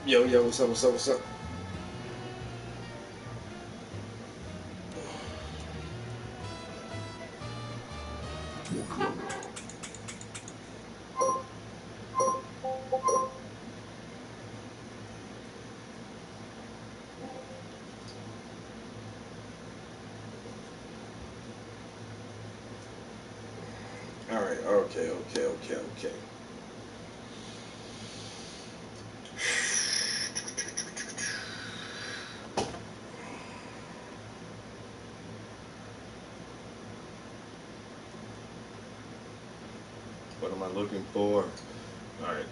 Yo, yo, what's up, what's up, what's up? All right, okay, okay, okay, okay. What am I looking for? All right.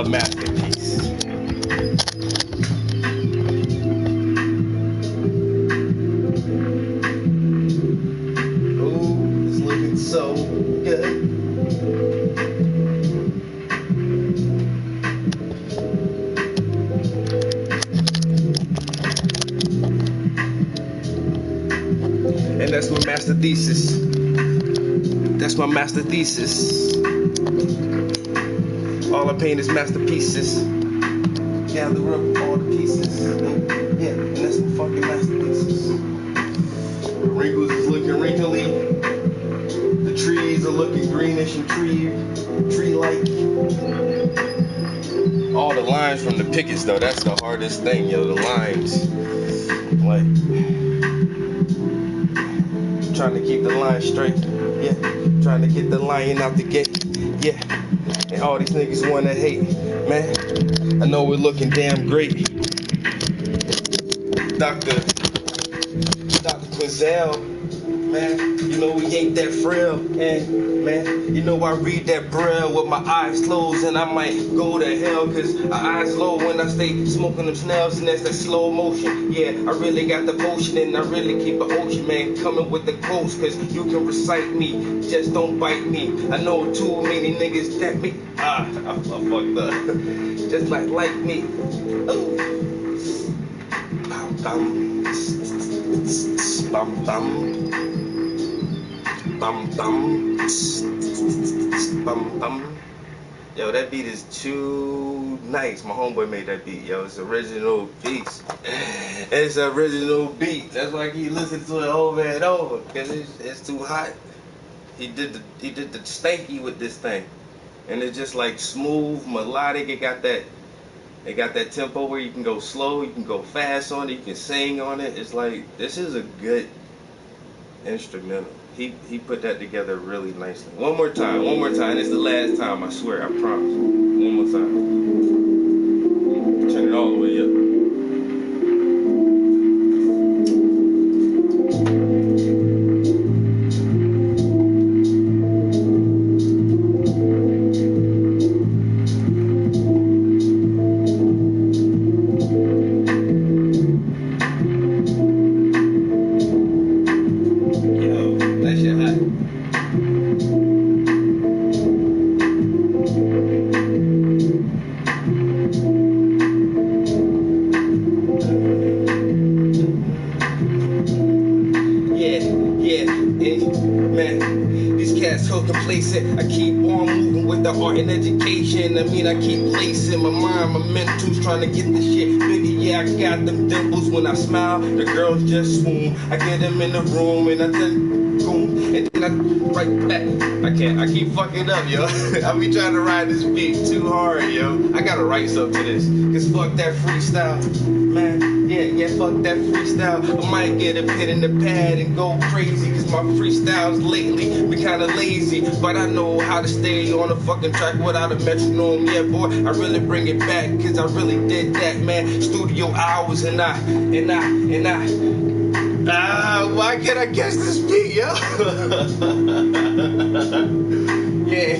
a masterpiece. Ooh, it's looking so good. And that's my master thesis. That's my master thesis. All I paint is masterpieces. Gather up all the pieces. Yeah, and that's my fucking masterpieces. The wrinkles is looking wrinkly. The trees are looking greenish and tree-like. All the lines from the pickets though, that's the hardest thing, yo. The lines. Like, trying to keep the line straight. Yeah, trying to get the lion out the gate. Yeah, and all these niggas wanna hate. Man, I know we're looking damn great. Dr. Quinzel, man, you know we ain't that frail. And man, you know I read that braille with my eyes closed, and I might go to hell, cause my eyes low when I stay smoking them snails, and that's that slow motion. Yeah, I really got the potion, and I really keep an ocean, man, coming with the quotes, cause you can recite me, just don't bite me. I know too many niggas that me, I fucked up, just like me. Ooh. Bum, bum, bum, bum, bum, bum, bum. Yo, that beat is too nice. My homeboy made that beat, yo. It's original beats. It's original beat. That's why I keep listening to it over and over, because it's too hot. He did the stanky with this thing, and it's just like smooth, melodic. It got that tempo where you can go slow, you can go fast on it, you can sing on it. It's like, this is a good instrumental. He put that together really nicely. One more time. It's the last time, I swear, I promise. One more time. Turn it all the way up. Man, these cats so complacent. I keep on moving with the art and education. I mean, I keep lacing my mind, my mentals, trying to get the shit bigger. Yeah, I got them dimples when I smile. The girls just swoon. I get them in the room and I then boom, and then I right back. I keep fucking up, yo. I be trying to ride this beat too hard, yo. I gotta write something to this, cause fuck that freestyle, man. Yeah, fuck that freestyle. I might get a pen and a pad and go crazy, cause my freestyles lately be kinda lazy. But I know how to stay on a fucking track without a metronome. Yeah, boy, I really bring it back, cause I really did that, man. Studio hours and why can't I catch this beat, yo? Yeah.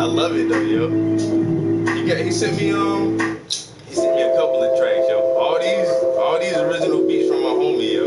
I love it though, yo. He sent me a couple of tracks, yo. All these original beats from my homie, yo.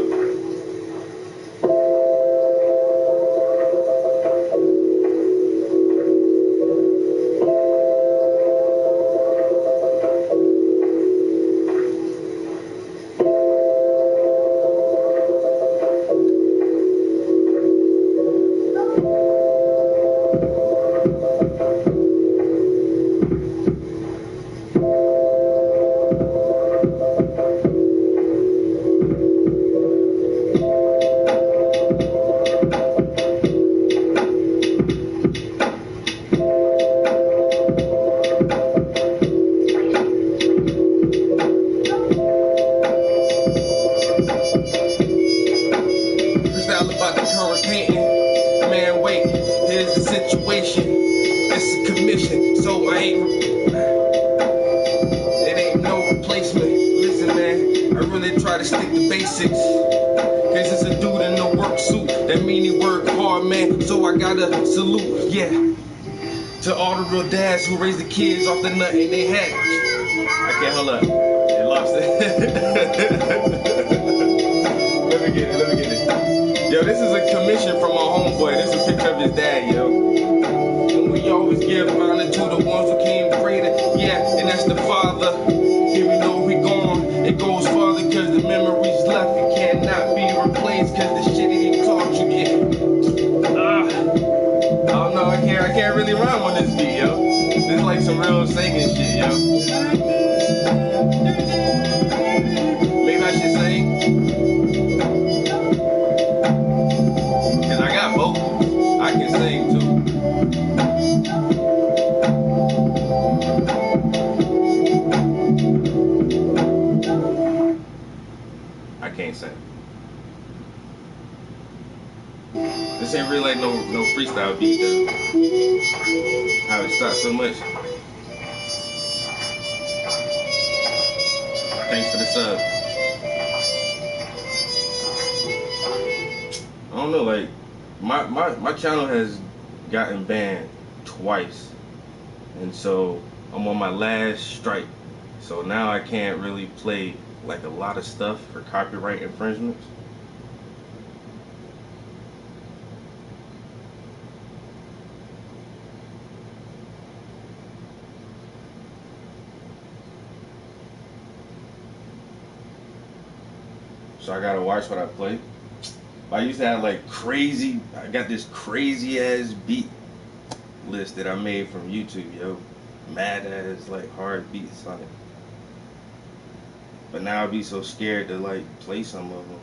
About the current painting, man, wait, here's the situation, it's a commission, so it ain't no replacement. Listen, man, I really try to stick to basics, cause it's a dude in a work suit, that mean he work hard, man, so I gotta salute, yeah. To all the real dads who raise the kids off the nut in they head. I can't, hold up. It lost it. Let me get it. Yo, this is a commission from my homeboy. This is a picture of his dad, yo. And we always give honor to the ones who came greater. Yeah, and that's the father. Even though we gone, it goes farther cause the memories left. It cannot be replaced cause the shit that he taught you get. I don't know, I can't really rhyme on this beat, yo. This is like some real singing shit, yo. Maybe I should sing. Cause I got vocals. I can sing too. I can't sing. This ain't really like no freestyle beat though. How it starts so much. Thanks for the sub. I don't know, like my channel has gotten banned twice, and so I'm on my last strike. So now I can't really play like a lot of stuff for copyright infringements. So I gotta watch what I play. I used to have like I got this crazy ass beat list that I made from YouTube, yo. Mad ass like hard beats on it. But now I'd be so scared to like play some of them.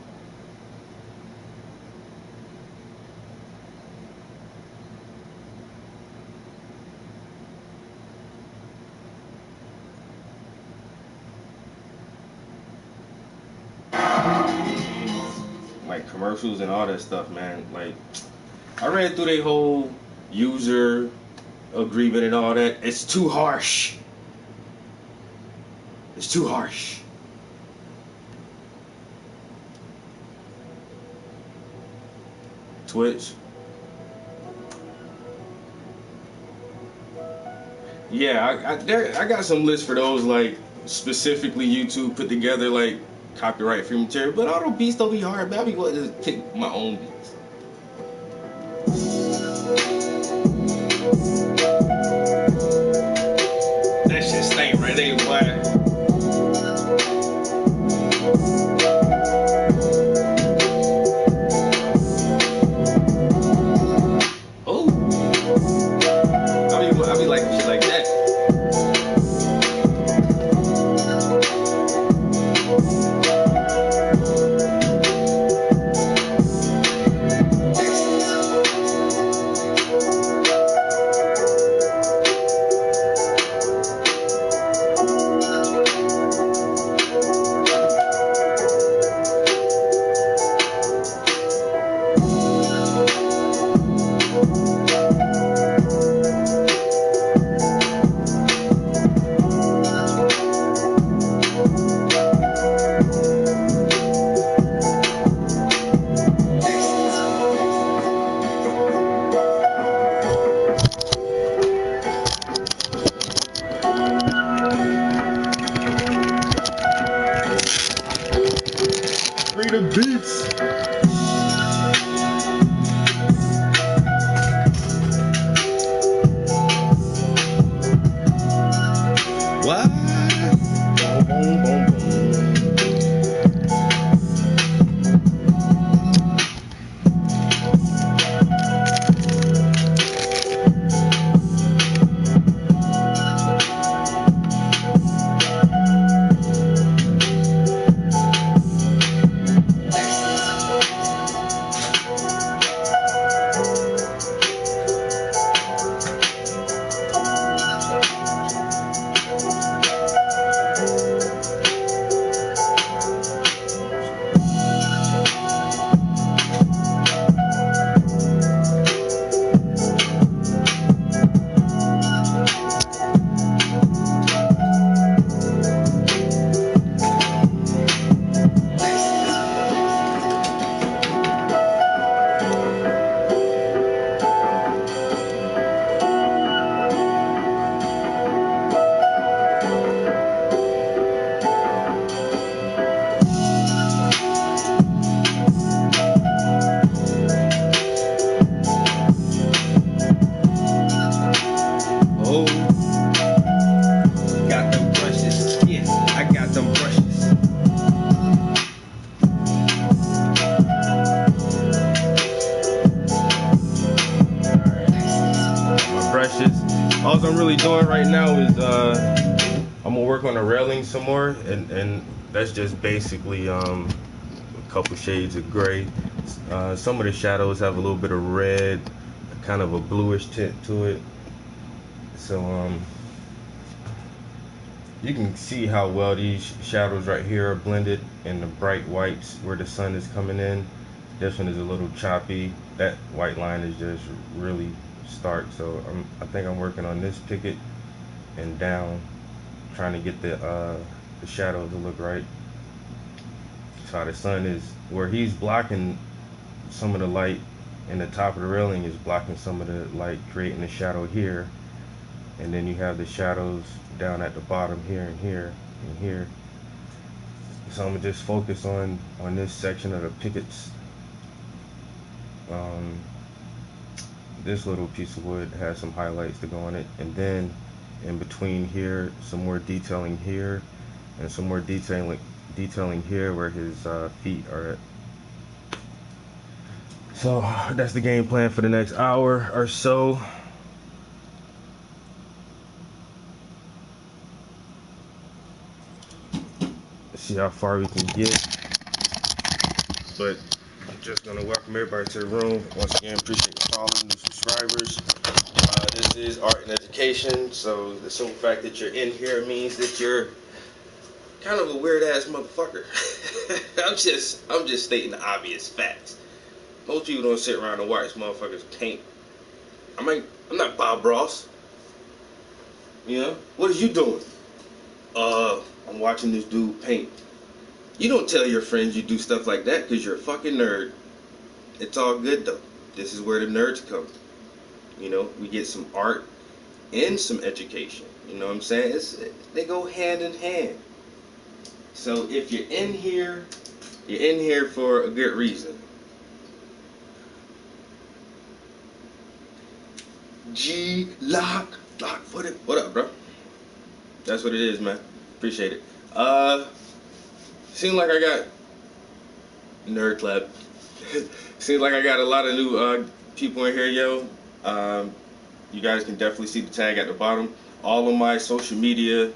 Like commercials and all that stuff, man. Like I read through their whole user agreement and all that. It's too harsh. It's too harsh. Twitch. Yeah, I got some lists for those, like specifically YouTube put together, like copyright free material. But all those beats don't be hard, man. I be going to pick my own beats. That shit stink right there, boy. I be liking shit like that. Freedom Beats. What? Boom, boom, boom, boom. really doing right now is I'm gonna work on the railing some more, and that's just basically a couple shades of gray. Some of the shadows have a little bit of red, kind of a bluish tint to it. So you can see how well these shadows right here are blended in the bright whites where the sun is coming in. This one is a little choppy. That white line is just really stark. So I think I'm working on this picket and down, trying to get the shadow to look right. So the sun is where he's blocking some of the light, and the top of the railing is blocking some of the light, creating a shadow here. And then you have the shadows down at the bottom here and here and here. So I'm gonna just focus on this section of the pickets. This little piece of wood has some highlights to go on it, and then in between here, some more detailing here, and some more detailing here where his feet are at. So that's the game plan for the next hour or so. Let's see how far we can get. But I'm just gonna welcome everybody to the room. Once again, appreciate you following, new subscribers. This is art and education, so the simple fact that you're in here means that you're kind of a weird ass motherfucker. I'm just stating the obvious facts. Most people don't sit around and watch motherfuckers paint. I'm not Bob Ross. You know? What are you doing? I'm watching this dude paint. You don't tell your friends you do stuff like that because you're a fucking nerd. It's all good though. This is where the nerds come. You know, we get some art and some education. You know what I'm saying? They go hand in hand. So if you're in here for a good reason. Lock, what up, bro? That's what it is, man. Appreciate it. Seems like I got nerd clap. Seems like I got a lot of new people in here, yo. You guys can definitely see the tag at the bottom. All of my social media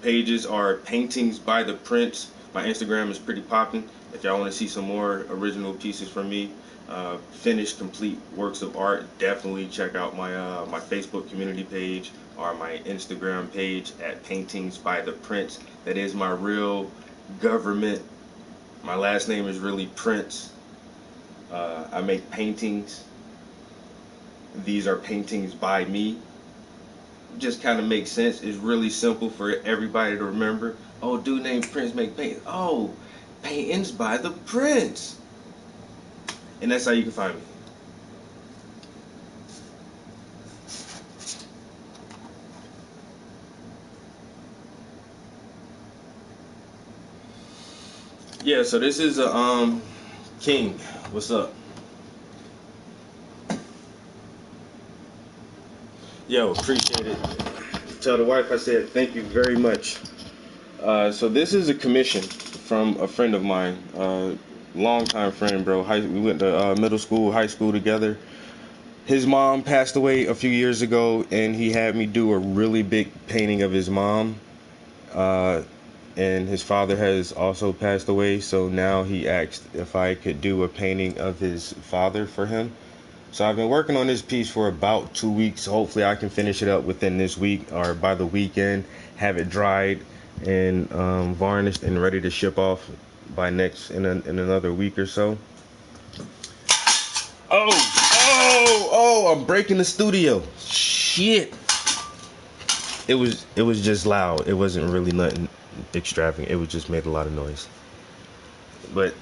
pages are Paintings by the Prince. My Instagram is pretty popping. If y'all want to see some more original pieces from me, finished, complete works of art, definitely check out my my Facebook community page or my Instagram page at Paintings by the Prince. That is my real government. My last name is really Prince. I make paintings. These are paintings by me. Just kind of makes sense. It's really simple for everybody to remember. Oh, dude named Prince make paintings. Oh, Paintings by the Prince. And that's how you can find me. Yeah, so this is a King. What's up? Yo, appreciate it. Tell the wife I said thank you very much. So this is a commission from a friend of mine, longtime friend, bro. We went to middle school, high school together. His mom passed away a few years ago, and he had me do a really big painting of his mom. And his father has also passed away, so now he asked if I could do a painting of his father for him. So I've been working on this piece for about 2 weeks. Hopefully I can finish it up within this week or by the weekend, have it dried and varnished and ready to ship off by in another week or so. Oh, I'm breaking the studio. Shit. It was just loud. It wasn't really nothing extravagant. It was just made a lot of noise. But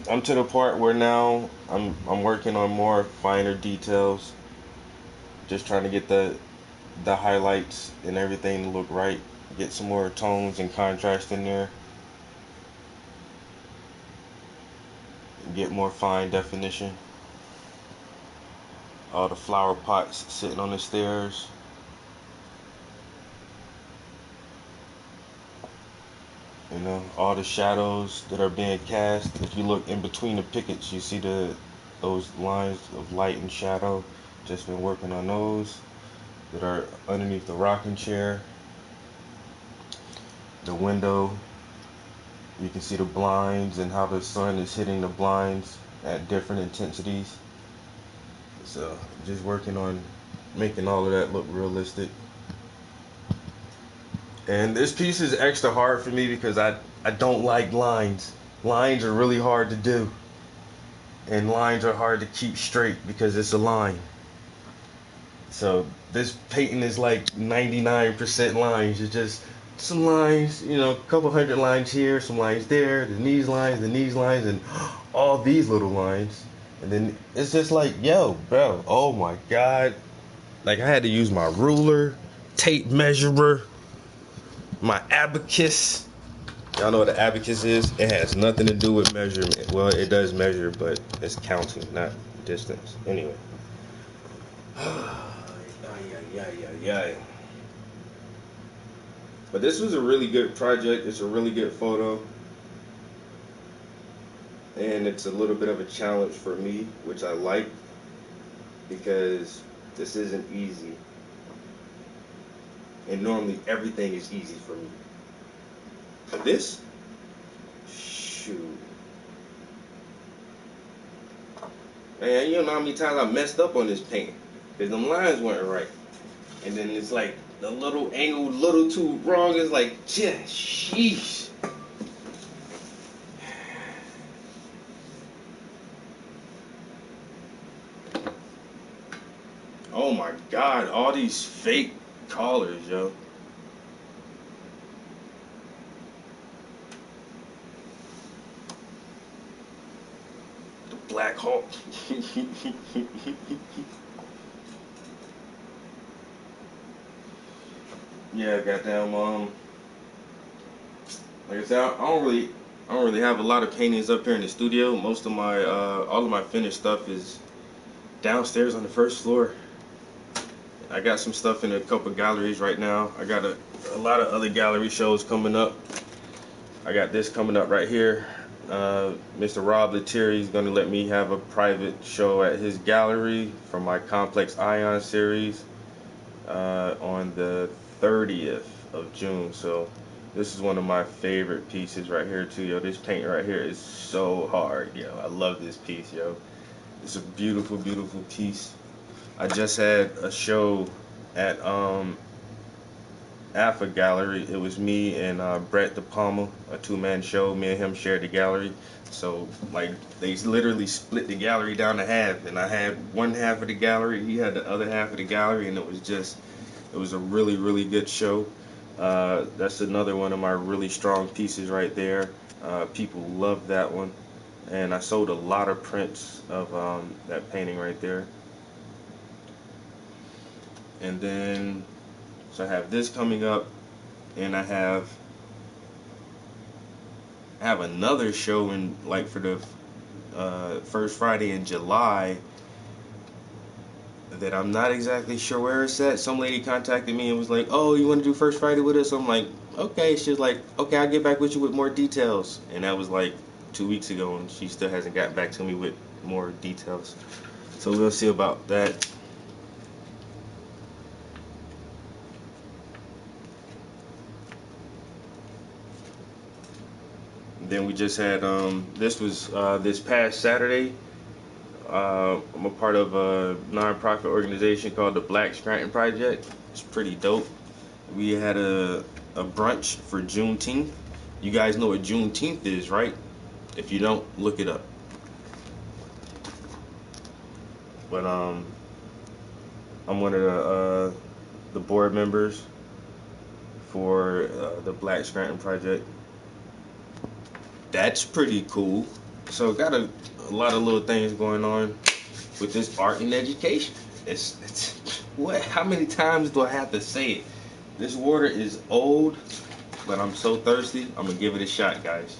I'm to the part where now I'm working on more finer details. Just trying to get the highlights and everything to look right. Get some more tones and contrast in there. Get more fine definition. All the flower pots sitting on the stairs. You know, all the shadows that are being cast. If you look in between the pickets, you see those lines of light and shadow. Just been working on those. that are underneath the rocking chair. The window, you can see the blinds and how the sun is hitting the blinds at different intensities. So just working on making all of that look realistic. And this piece is extra hard for me because I don't like lines. Lines are really hard to do. And lines are hard to keep straight because it's a line. So this painting is like 99% lines. It's just some lines, you know, a couple hundred lines here, some lines there, then these lines, and all these little lines. And then it's just like, yo, bro, oh my God. Like I had to use my ruler, tape measurer, my abacus. Y'all know what an abacus is? It has nothing to do with measurement. Well, it does measure, but it's counting, not distance. Anyway. But this was a really good project. It's a really good photo. And it's a little bit of a challenge for me, which I like, because this isn't easy. And normally everything is easy for me. But this, shoot. Man, you know how many times I messed up on this painting? Because them lines weren't right. And then it's like the little angle, little too wrong. It's like, sheesh. Oh my God, all these fake collars, yo. The Black Hawk. Yeah, goddamn. Like I said, I don't really have a lot of paintings up here in the studio. Most of my, all of my finished stuff is downstairs on the first floor. I got some stuff in a couple galleries right now. I got a lot of other gallery shows coming up. I got this coming up right here. Mr. Rob Lettieri is going to let me have a private show at his gallery for my Complex Ion series on the 30th of June. So this is one of my favorite pieces right here too, yo. This paint right here is so hard, yo. I love this piece, yo. It's a beautiful, beautiful piece. I just had a show at Alpha Gallery. It was me and Brett De Palma, a two-man show. Me and him shared the gallery. So like they literally split the gallery down to half, and I had one half of the gallery, he had the other half of the gallery, and it was a really, really good show. That's another one of my really strong pieces right there. People loved that one, and I sold a lot of prints of that painting right there. And then, so I have this coming up, and I have another show in, like, for the first Friday in July that I'm not exactly sure where it's at. Some lady contacted me and was like, oh, you want to do First Friday with us? I'm like, okay. She was like, okay, I'll get back with you with more details. And that was like 2 weeks ago, and she still hasn't gotten back to me with more details. So we'll see about that. Then we just had, this was this past Saturday. I'm a part of a non-profit organization called the Black Scranton Project. It's pretty dope. We had a brunch for Juneteenth. You guys know what Juneteenth is, right? If you don't, look it up. But I'm one of the board members for the Black Scranton Project. That's pretty cool. So got a lot of little things going on with this art and education. It's what? How many times do I have to say it? This water is old, but I'm so thirsty. I'm gonna give it a shot, guys.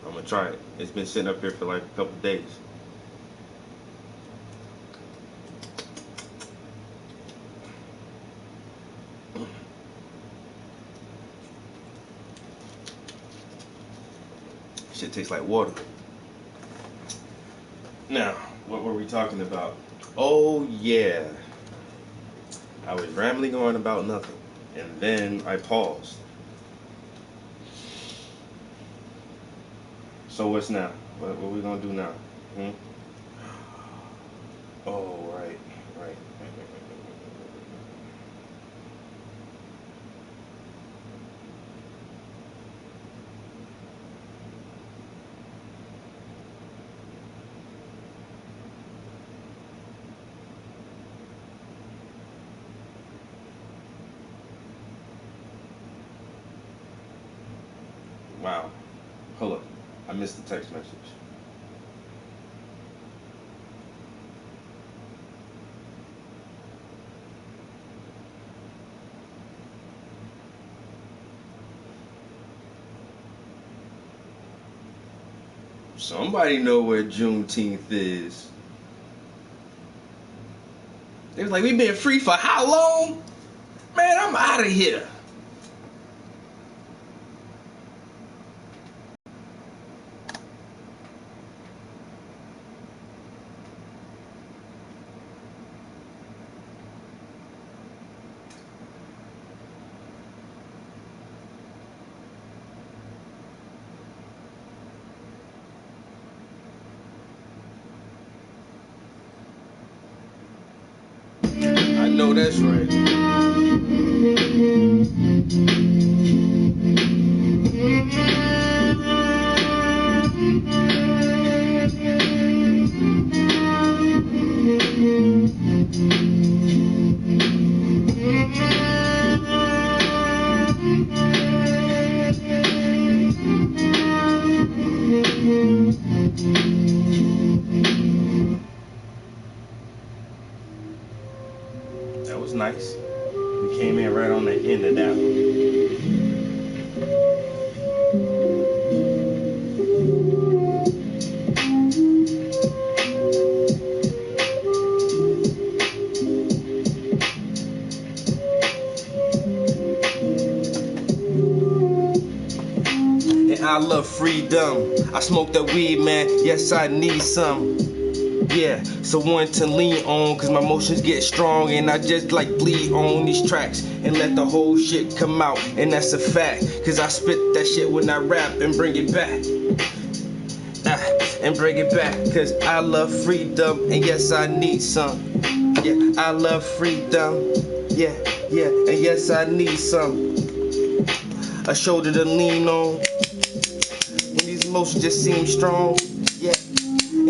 I'm gonna try it. It's been sitting up here for like a couple days. Shit tastes like water. Now, what were we talking about? Oh yeah, I was rambling on about nothing, and then I paused. So what's now? What we gonna do now? Oh, right. Wow. Hold up. I missed the text message. Somebody know where Juneteenth is. They was like, we been free for how long? Man, I'm out of here. I know that's right. That was nice. We came in right on the end of that one. And I love freedom. I smoke that weed, man. Yes, I need some. Yeah, someone to lean on, cause my emotions get strong and I just like bleed on these tracks and let the whole shit come out, and that's a fact, cause I spit that shit when I rap and bring it back. And bring it back, cause I love freedom and yes I need some. Yeah, I love freedom. Yeah, and yes I need some. A shoulder to lean on when these emotions just seem strong. Yeah,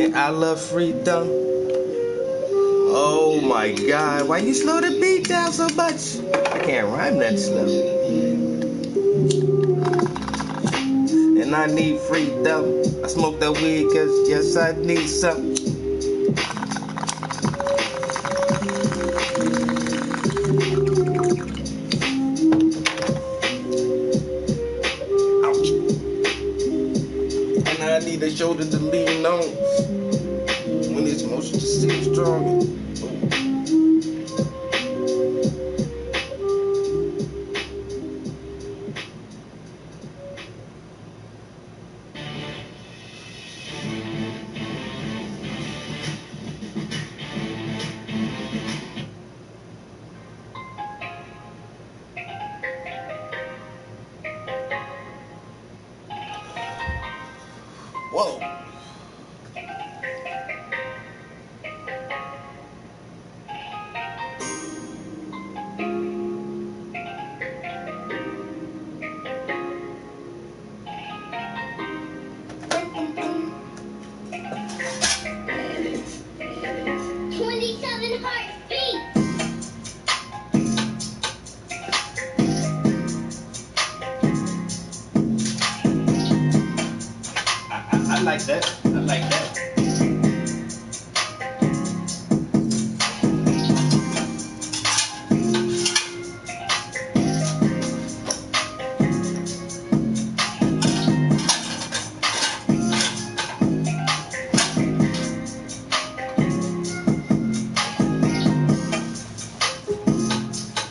and I love freedom. Oh my God, why you slow the beat down so much? I can't rhyme that slow. And I need freedom. I smoke that weed cause yes I need some. Ouch. And I need a shoulder to lean on when these emotions just seem strong. Whoa. I like that. I like that.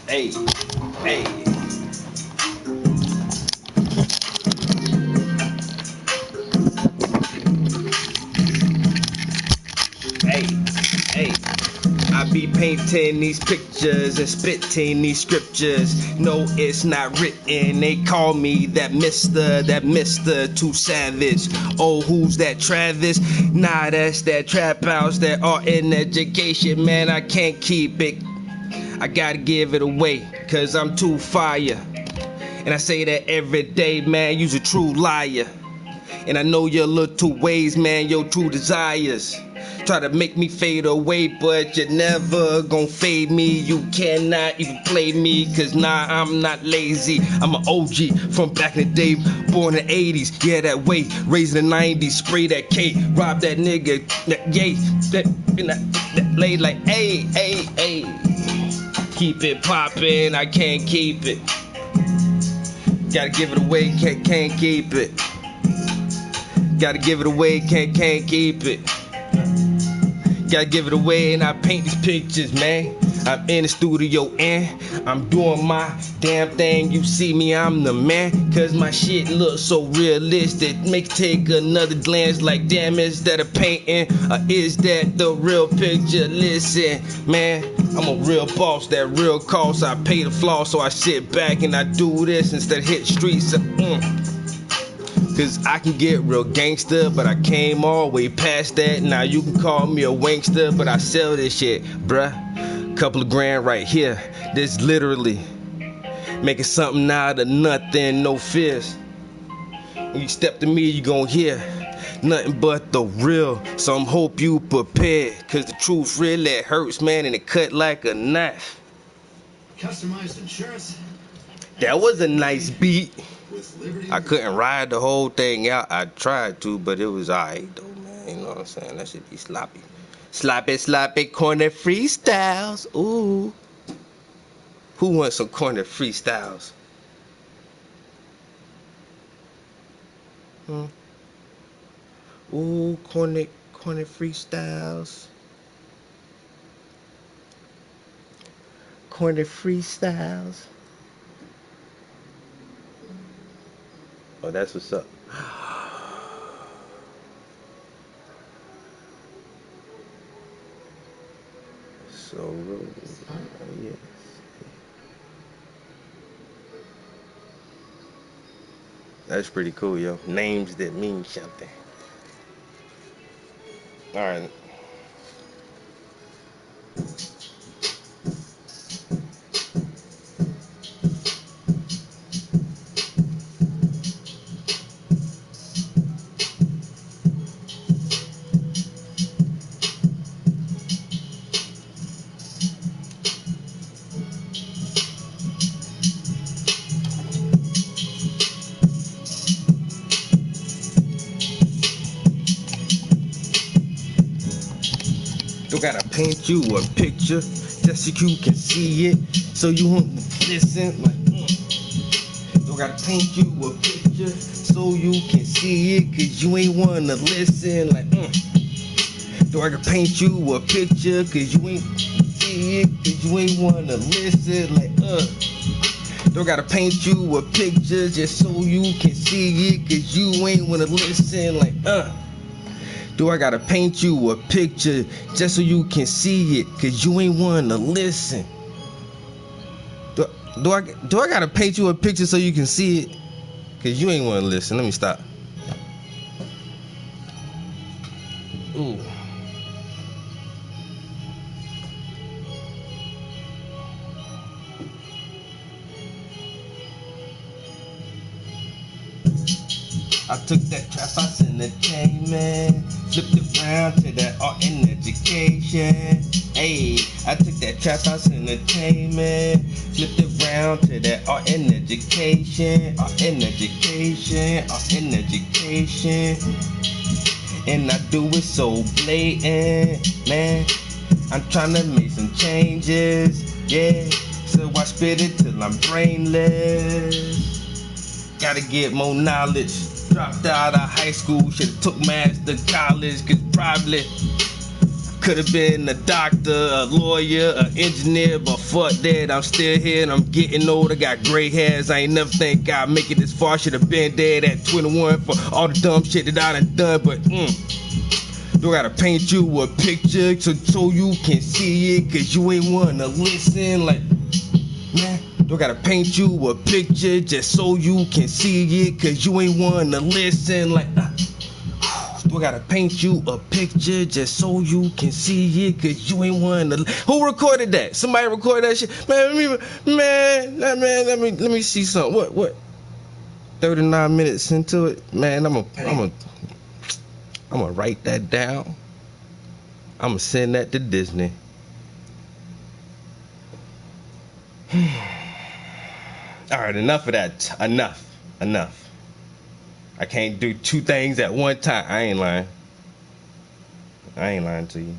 Hey, hey. painting these pictures and spitting these scriptures. No, it's not written. They call me that Mr. Too Savage. Oh, who's that Travis? Nah, that's that trap house, that art and education. Man, I can't keep it. I gotta give it away, cause I'm too fire. And I say that every day, man, you's a true liar. And I know your little ways, man, your true desires. Try to make me fade away, but you're never gonna fade me. You cannot even play me, cause nah, I'm not lazy. I'm an OG from back in the day, born in the 80s. Yeah, that way, raised in the 90s, spray that K, rob that nigga, that yay, that laid like, hey, hey, hey. Keep it poppin', I can't keep it. Gotta give it away, can't keep it. Gotta give it away, can't keep it. Gotta give it away, and I paint these pictures, man. I'm in the studio and I'm doing my damn thing. You see me, I'm the man, cause my shit looks so realistic. Make take another glance like, damn, is that a painting or is that the real picture? Listen, man, I'm a real boss, that real cost. I pay the flaws, so I sit back and I do this instead of hit streets. Cause I can get real gangster, but I came all the way past that. Now you can call me a wankster, but I sell this shit, bruh. Couple of grand right here. This literally making something out of nothing, no fears. When you step to me, you gon' hear nothing but the real. So I'm hope you prepared, cause the truth really hurts, man, and it cut like a knife. Customized insurance. That was a nice beat. I couldn't ride the whole thing out. I tried to, but it was alright though, man. You know what I'm saying? That should be sloppy. Sloppy corner freestyles. Ooh. Who wants some corner freestyles? Ooh, corner freestyles. Corner freestyles. Oh, that's what's up. So, yes. That's pretty cool, yo. Names that mean something. All right. Don't gotta paint you a picture just so you can see it, so you won't listen. Like, Don't gotta paint you a picture so you can see it, cause you ain't wanna listen. Like, Don't gotta paint you a picture cause you ain't see it, cause you ain't wanna listen. Like, Don't gotta paint you a picture just so you can see it, cause you ain't wanna listen. Like, Do I gotta paint you a picture just so you can see it, cause you ain't wanna listen? Do I gotta paint you a picture so you can see it, cause you ain't wanna listen? Let me stop. Ooh. I took that trap house entertainment, flipped it around to that art and education. Hey, I took that trap house entertainment, flipped it around to that art and education, art and education, art and education. And I do it so blatant, man. I'm trying to make some changes, yeah. So I spit it till I'm brainless. Gotta get more knowledge. Dropped out of high school, should've took maths to college, cause probably could've been a doctor, a lawyer, an engineer, but fuck that, I'm still here and I'm getting old, I got gray hairs, I ain't never think I'd make it this far, should've been dead at 21 for all the dumb shit that I done done, but Do I gotta paint you a picture so you can see it? Cause you ain't wanna listen. Like, man, do I gotta paint you a picture just so you can see it? Cause you ain't wanna listen. Like, do I gotta paint you a picture just so you can see it? Cause you ain't wanna. Who recorded that? Somebody recorded that shit? Man, let me see something. What? 39 minutes into it, man. I'm gonna write that down. I'm gonna send that to Disney. All right, enough of that. Enough. I can't do two things at one time. I ain't lying to you.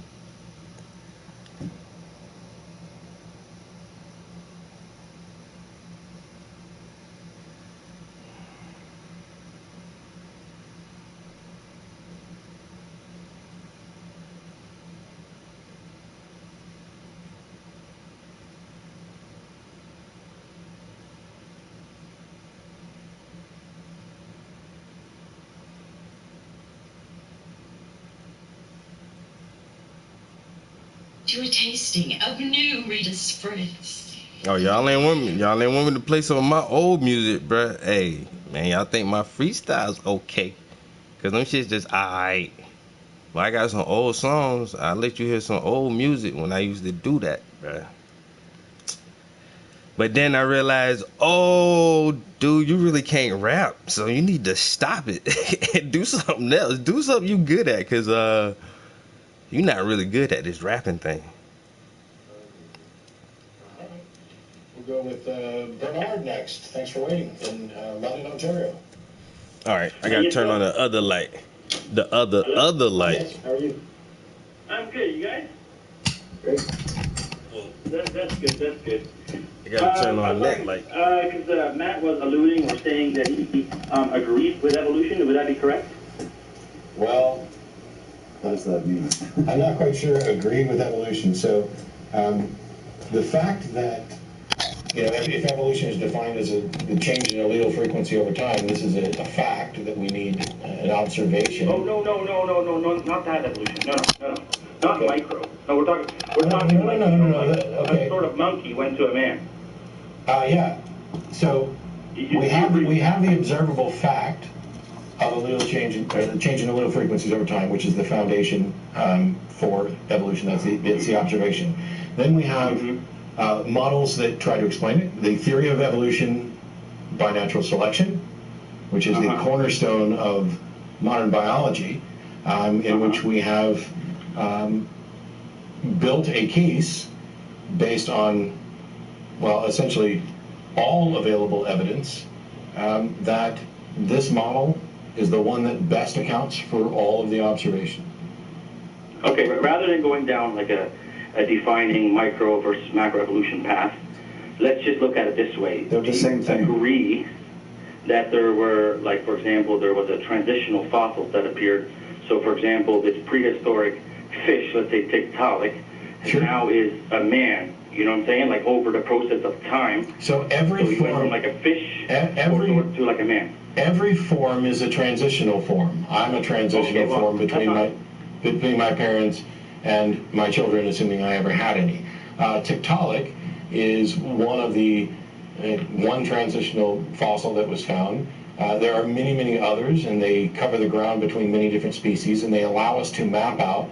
To a tasting of new Rita Spritz. Oh, y'all ain't want me to play some of my old music, bruh. Hey, man, y'all think my freestyle's okay? Cause them shit's just alright. But I got some old songs. I'll let you hear some old music when I used to do that, bruh. But then I realized, oh, dude, you really can't rap. So you need to stop it and do something else. Do something you good at, cause you're not really good at this rapping thing. We'll go with Bernard next. Thanks for waiting in London, Ontario. All right, I gotta turn on the other light. The other light. Yes, how are you? I'm good. You guys? Great. That's good. I gotta turn on that light. Because Matt was alluding or saying that he agrees with evolution. Would that be correct? Well, what does that mean? I'm not quite sure. Agreed with evolution. So, the fact that if evolution is defined as the change in allele frequency over time, this is a fact that we need an observation. Oh no, not that evolution. No, not Okay. micro. No, we're talking No. Okay. A sort of monkey went to a man. Yeah. So we have the observable fact of allele change in allele frequencies over time, which is the foundation for evolution. That's the observation. Then we have models that try to explain it. The theory of evolution by natural selection, which is the cornerstone of modern biology, in which we have built a case based on, well, essentially all available evidence that this model is the one that best accounts for all of the observation. Okay, rather than going down like a defining micro versus macroevolution path, let's just look at it this way. They're the same thing. Agree that there were, like, for example, there was a transitional fossils that appeared. So, for example, this prehistoric fish, let's say Tiktaalik, Sure. now is a man. You know what I'm saying? Like, over the process of time. So every So he went form, from like a fish to like a man. every form is a transitional form. I'm a transitional form between my parents and my children, assuming I ever had any. Tiktaalik is one of the one transitional fossil that was found. There are many others, and they cover the ground between many different species, and they allow us to map out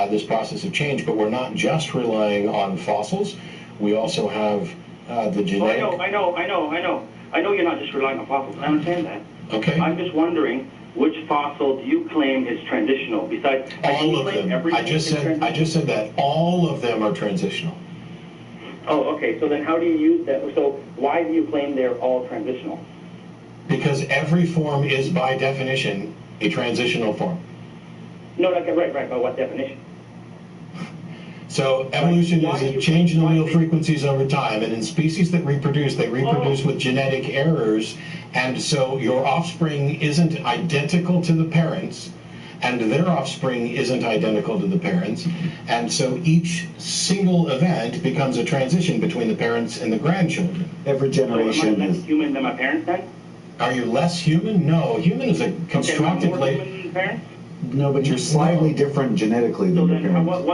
this process of change. But we're not just relying on fossils. We also have the genetic. I know you're not just relying on fossils. I understand that. Okay. I'm just wondering, which fossil do you claim is transitional? Besides, All of them. I just said that all of them are transitional. Oh, okay. So then, how do you use that? So why do you claim they're all transitional? Because every form is, by definition, a transitional form. No, right. By what definition? So evolution is a change in allele frequencies over time, and in species that reproduce, they reproduce with genetic errors, and so your offspring isn't identical to the parents, and their offspring isn't identical to the parents, and so each single event becomes a transition between the parents and the grandchildren. Every So am I generation less is. human than my parents then? Are you less human? No, human is a constructed more human than parents? No, but you're slightly different genetically So than your then, parents.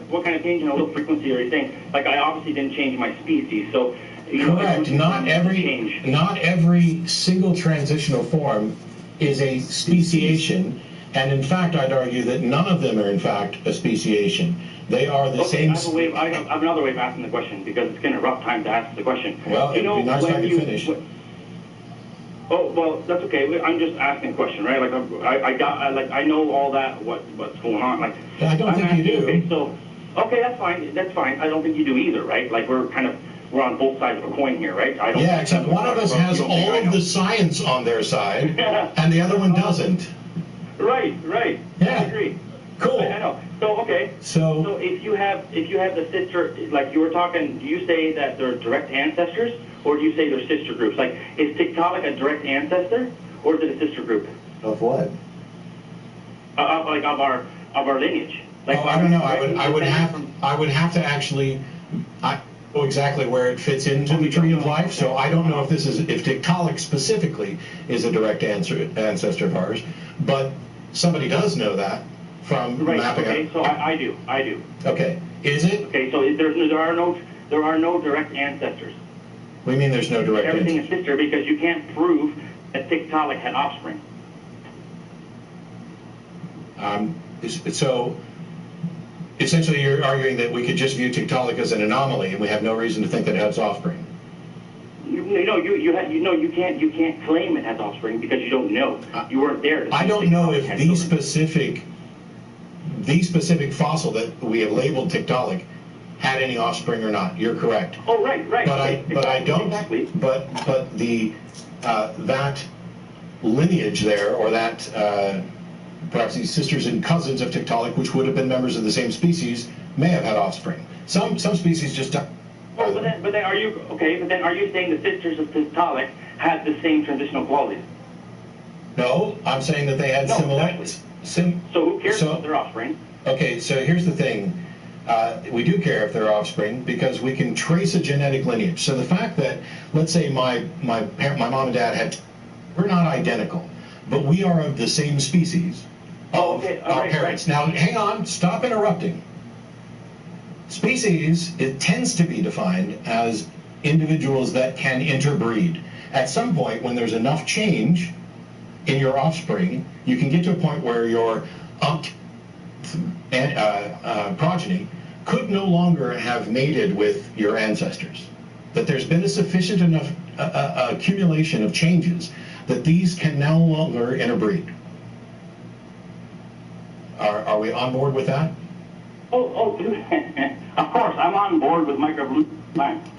what kind of change in allele frequency are you saying? Like, I obviously didn't change my species, so you know, Correct. Not every single transitional form is a speciation, and in fact, I'd argue that none of them are in fact a speciation. They are the okay, same. I have another way of asking the question because it's kind of rough time to ask the question. Well, it'd be nice if I could finish. Oh, well, that's okay. I'm just asking a question, right? Like, I know all that, what's going on. Like, I don't think you do. Okay, so, okay, that's fine. That's fine. I don't think you do either, right? Like, we're on both sides of a coin here, right? I don't. Yeah, except one of us has all of the science on their side, and the other one doesn't. Right. Yeah. I agree. Cool. I know. So, okay. So if you have the sister, like you were talking, do you say that they're direct ancestors, or do you say they're sister groups? Like, is Tiktaalik a direct ancestor, or is it a sister group? Of what? Of our lineage. Like, I don't know. I would have to actually. I know exactly where it fits into the tree of life, so I don't know if Tiktaalik specifically is a direct ancestor of ours, but somebody does know that from mapping. Okay, so I do. Okay, is it? Okay, so there are no direct ancestors. What do you mean there's no direct Everything ancestor? is sister because you can't prove that Tiktaalik had offspring. So essentially, you're arguing that we could just view Tiktaalik as an anomaly, and we have no reason to think that it has offspring. You can't claim it has offspring because you don't know. You weren't there. I don't know if the specific fossil that we have labeled Tiktaalik had any offspring or not. You're correct. Oh, right. But I don't. Exactly. But the that lineage there, or that perhaps these sisters and cousins of Tiktaalik, which would have been members of the same species, may have had offspring. Some species just don't. Oh, but then are you okay? But then are you saying the sisters of Tiktaalik had the same transitional qualities? No, I'm saying that they had similarities. So who cares about their offspring? Okay, so here's the thing. We do care if they're offspring because we can trace a genetic lineage. So the fact that, let's say my mom and dad we're not identical, but we are of the same species of our parents. Now, hang on, stop interrupting. Species, it tends to be defined as individuals that can interbreed. At some point, when there's enough change in your offspring, you can get to a point where your progeny could no longer have mated with your ancestors. That there's been a sufficient enough accumulation of changes that these can no longer interbreed. Are we on board with that? Oh, of course, I'm on board with microevolution.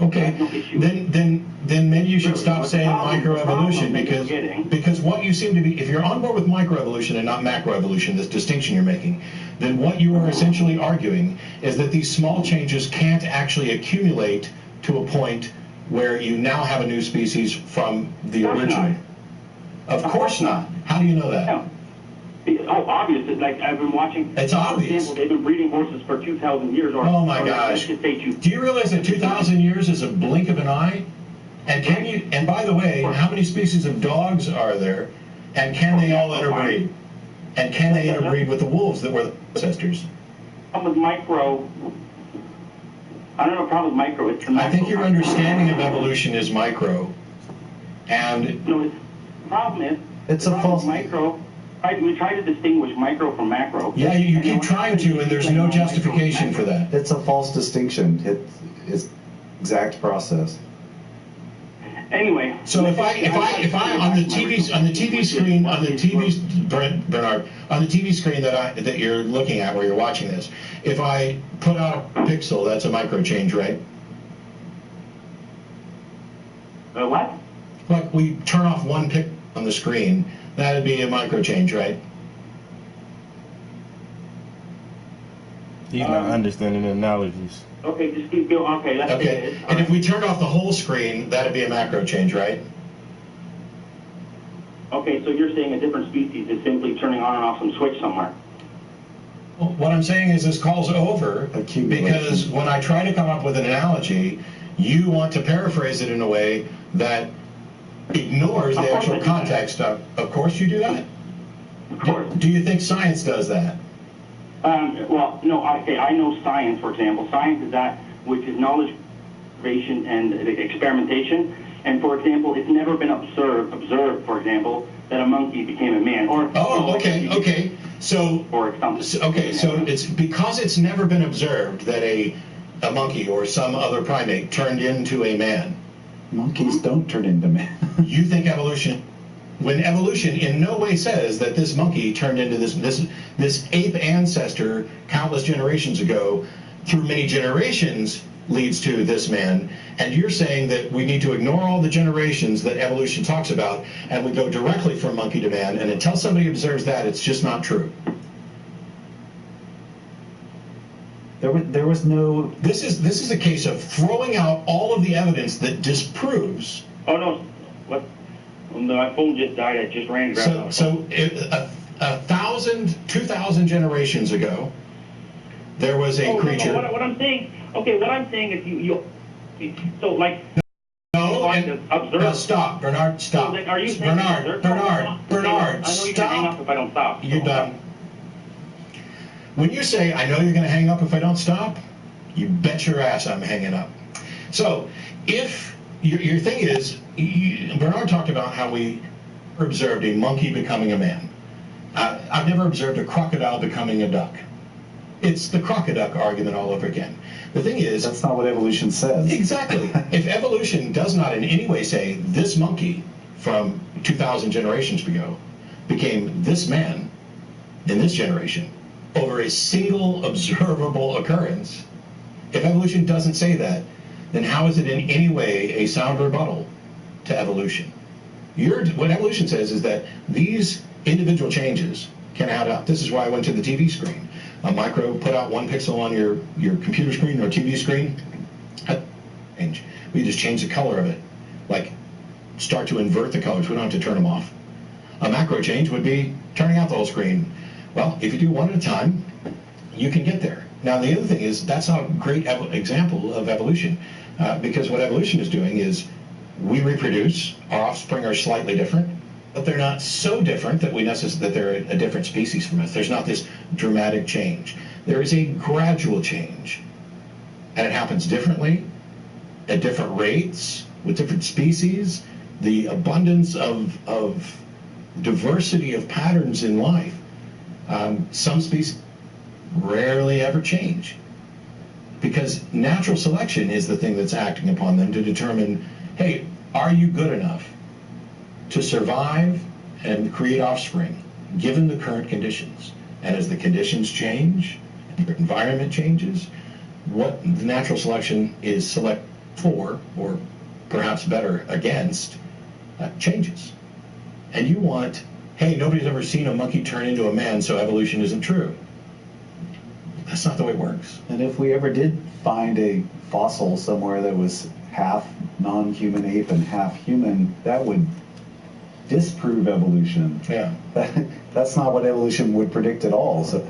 Okay, no issue. then maybe you should stop saying microevolution because what you seem to be, if you're on board with microevolution and not macroevolution, this distinction you're making, then what you are essentially arguing is that these small changes can't actually accumulate to a point where you now have a new species from the original. Of course not. How do you know that? No. Oh, obvious. It's like I've been watching. It's obvious. For example, they've been breeding horses for 2,000 years. Oh my gosh! Do you realize that 2,000 years is a blink of an eye? And can you? And by the way, how many species of dogs are there? And can they all interbreed? And can they interbreed with the wolves that were the ancestors? With micro. I don't have a problem with micro. It's I think your understanding of evolution is micro. And no, the problem is it's a false micro. We try to distinguish micro from macro. Yeah, you keep trying to, and there's no justification for that. It's a false distinction. It's exact process. Anyway. So if I on the TV screen Bernard, on the TV screen that you're looking at where you're watching this, if I put out a pixel, that's a micro change, right? What? Like we turn off one pixel on the screen. That'd be a micro change, right? He's not understanding the analogies. Okay, just keep going. Okay, let's okay. And if we turned off the whole screen, that'd be a macro change, right? Okay, so you're saying a different species is simply turning on and off some switch somewhere. Well, what I'm saying is this call's over because when I try to come up with an analogy, you want to paraphrase it in a way that ignores the actual context of course you do that. Of course. Do you think science does that? Well, no, I know science, for example. Science is that which is knowledge, observation, and experimentation. And, for example, it's never been observed, for example, that a monkey became a man. Okay. So, or something. So it's because it's never been observed that a monkey or some other primate turned into a man. Monkeys don't turn into men. You think evolution, when evolution in no way says that this monkey turned into this ape ancestor countless generations ago, through many generations leads to this man, and you're saying that we need to ignore all the generations that evolution talks about, and we go directly from monkey to man, and until somebody observes that, it's just not true. There was no. This is a case of throwing out all of the evidence that disproves. Oh no, what? My phone just died. I just ran. So 1,000, 2,000 generations ago, there was a creature. No, what I'm saying. Okay, what I'm saying is you so like. No, stop, Bernard. Stop. So are you Bernard. I know Stop. you can hang up if I don't stop. You're done. When you say, I know you're going to hang up if I don't stop, you bet your ass I'm hanging up. So, if your thing is, Bernard talked about how we observed a monkey becoming a man. I've never observed a crocodile becoming a duck. It's the crocoduck argument all over again. The thing is... That's not what evolution says. Exactly. If evolution does not in any way say, this monkey from 2,000 generations ago became this man in this generation, over a single observable occurrence, if evolution doesn't say that, then how is it in any way a sound rebuttal to evolution? What evolution says is that these individual changes can add up. This is why I went to the TV screen. A micro put out 1 pixel on your computer screen or TV screen. Change. We just change the color of it. Like, start to invert the colors. We don't have to turn them off. A macro change would be turning out the whole screen. Well, if you do one at a time, you can get there. Now, the other thing is, that's not a great example of evolution, because what evolution is doing is we reproduce, our offspring are slightly different, but they're not so different that that they're a different species from us. There's not this dramatic change. There is a gradual change, and it happens differently, at different rates, with different species. The abundance of diversity of patterns in life. Some species rarely ever change, because natural selection is the thing that's acting upon them to determine, hey, are you good enough to survive and create offspring given the current conditions? And as the conditions change, and your environment changes, what the natural selection is select for, or perhaps better against, changes. And you want, hey, nobody's ever seen a monkey turn into a man, so evolution isn't true. That's not the way it works. And if we ever did find a fossil somewhere that was half non-human ape and half human, that would disprove evolution. Yeah. That's not what evolution would predict at all. So.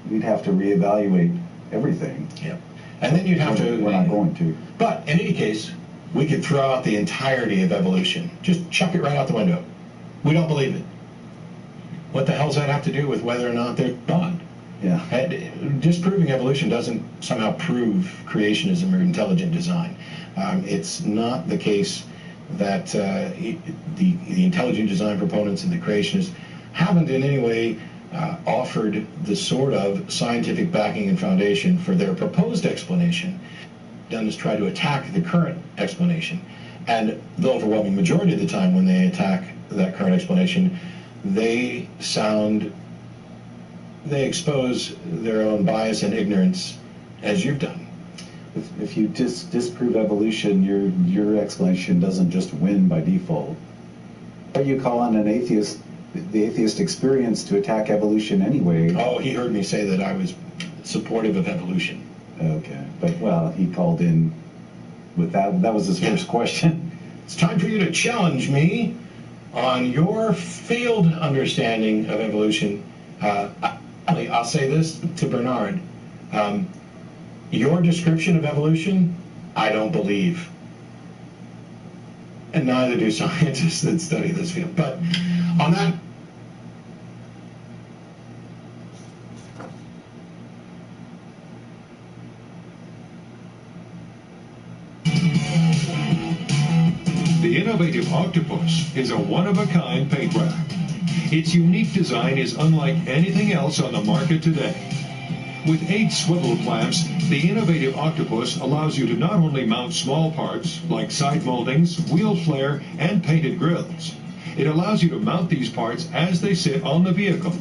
We'd have to reevaluate everything. Yeah. And then you'd have to... We're not going to. But in any case, we could throw out the entirety of evolution. Just chuck it right out the window. We don't believe it. What the hell does that have to do with whether or not they're God? Yeah. Disproving evolution doesn't somehow prove creationism or intelligent design. It's not the case that the intelligent design proponents and the creationists haven't in any way offered the sort of scientific backing and foundation for their proposed explanation. Done is try to attack the current explanation. And the overwhelming majority of the time when they attack that current explanation, they expose their own bias and ignorance, as you've done. If you disprove evolution, your explanation doesn't just win by default. But you call on the atheist experience to attack evolution anyway. Oh, he heard me say that I was supportive of evolution. Okay, but well, he called in with that. That was his first question. It's time for you to challenge me on your failed understanding of evolution. I'll say this to Bernard. Your description of evolution, I don't believe. And neither do scientists that study this field. But on that... The innovative Octopus is a one-of-a-kind paint rack. Its unique design is unlike anything else on the market today. With 8 swivel clamps, the innovative Octopus allows you to not only mount small parts like side moldings, wheel flare, and painted grills. It allows you to mount these parts as they sit on the vehicle.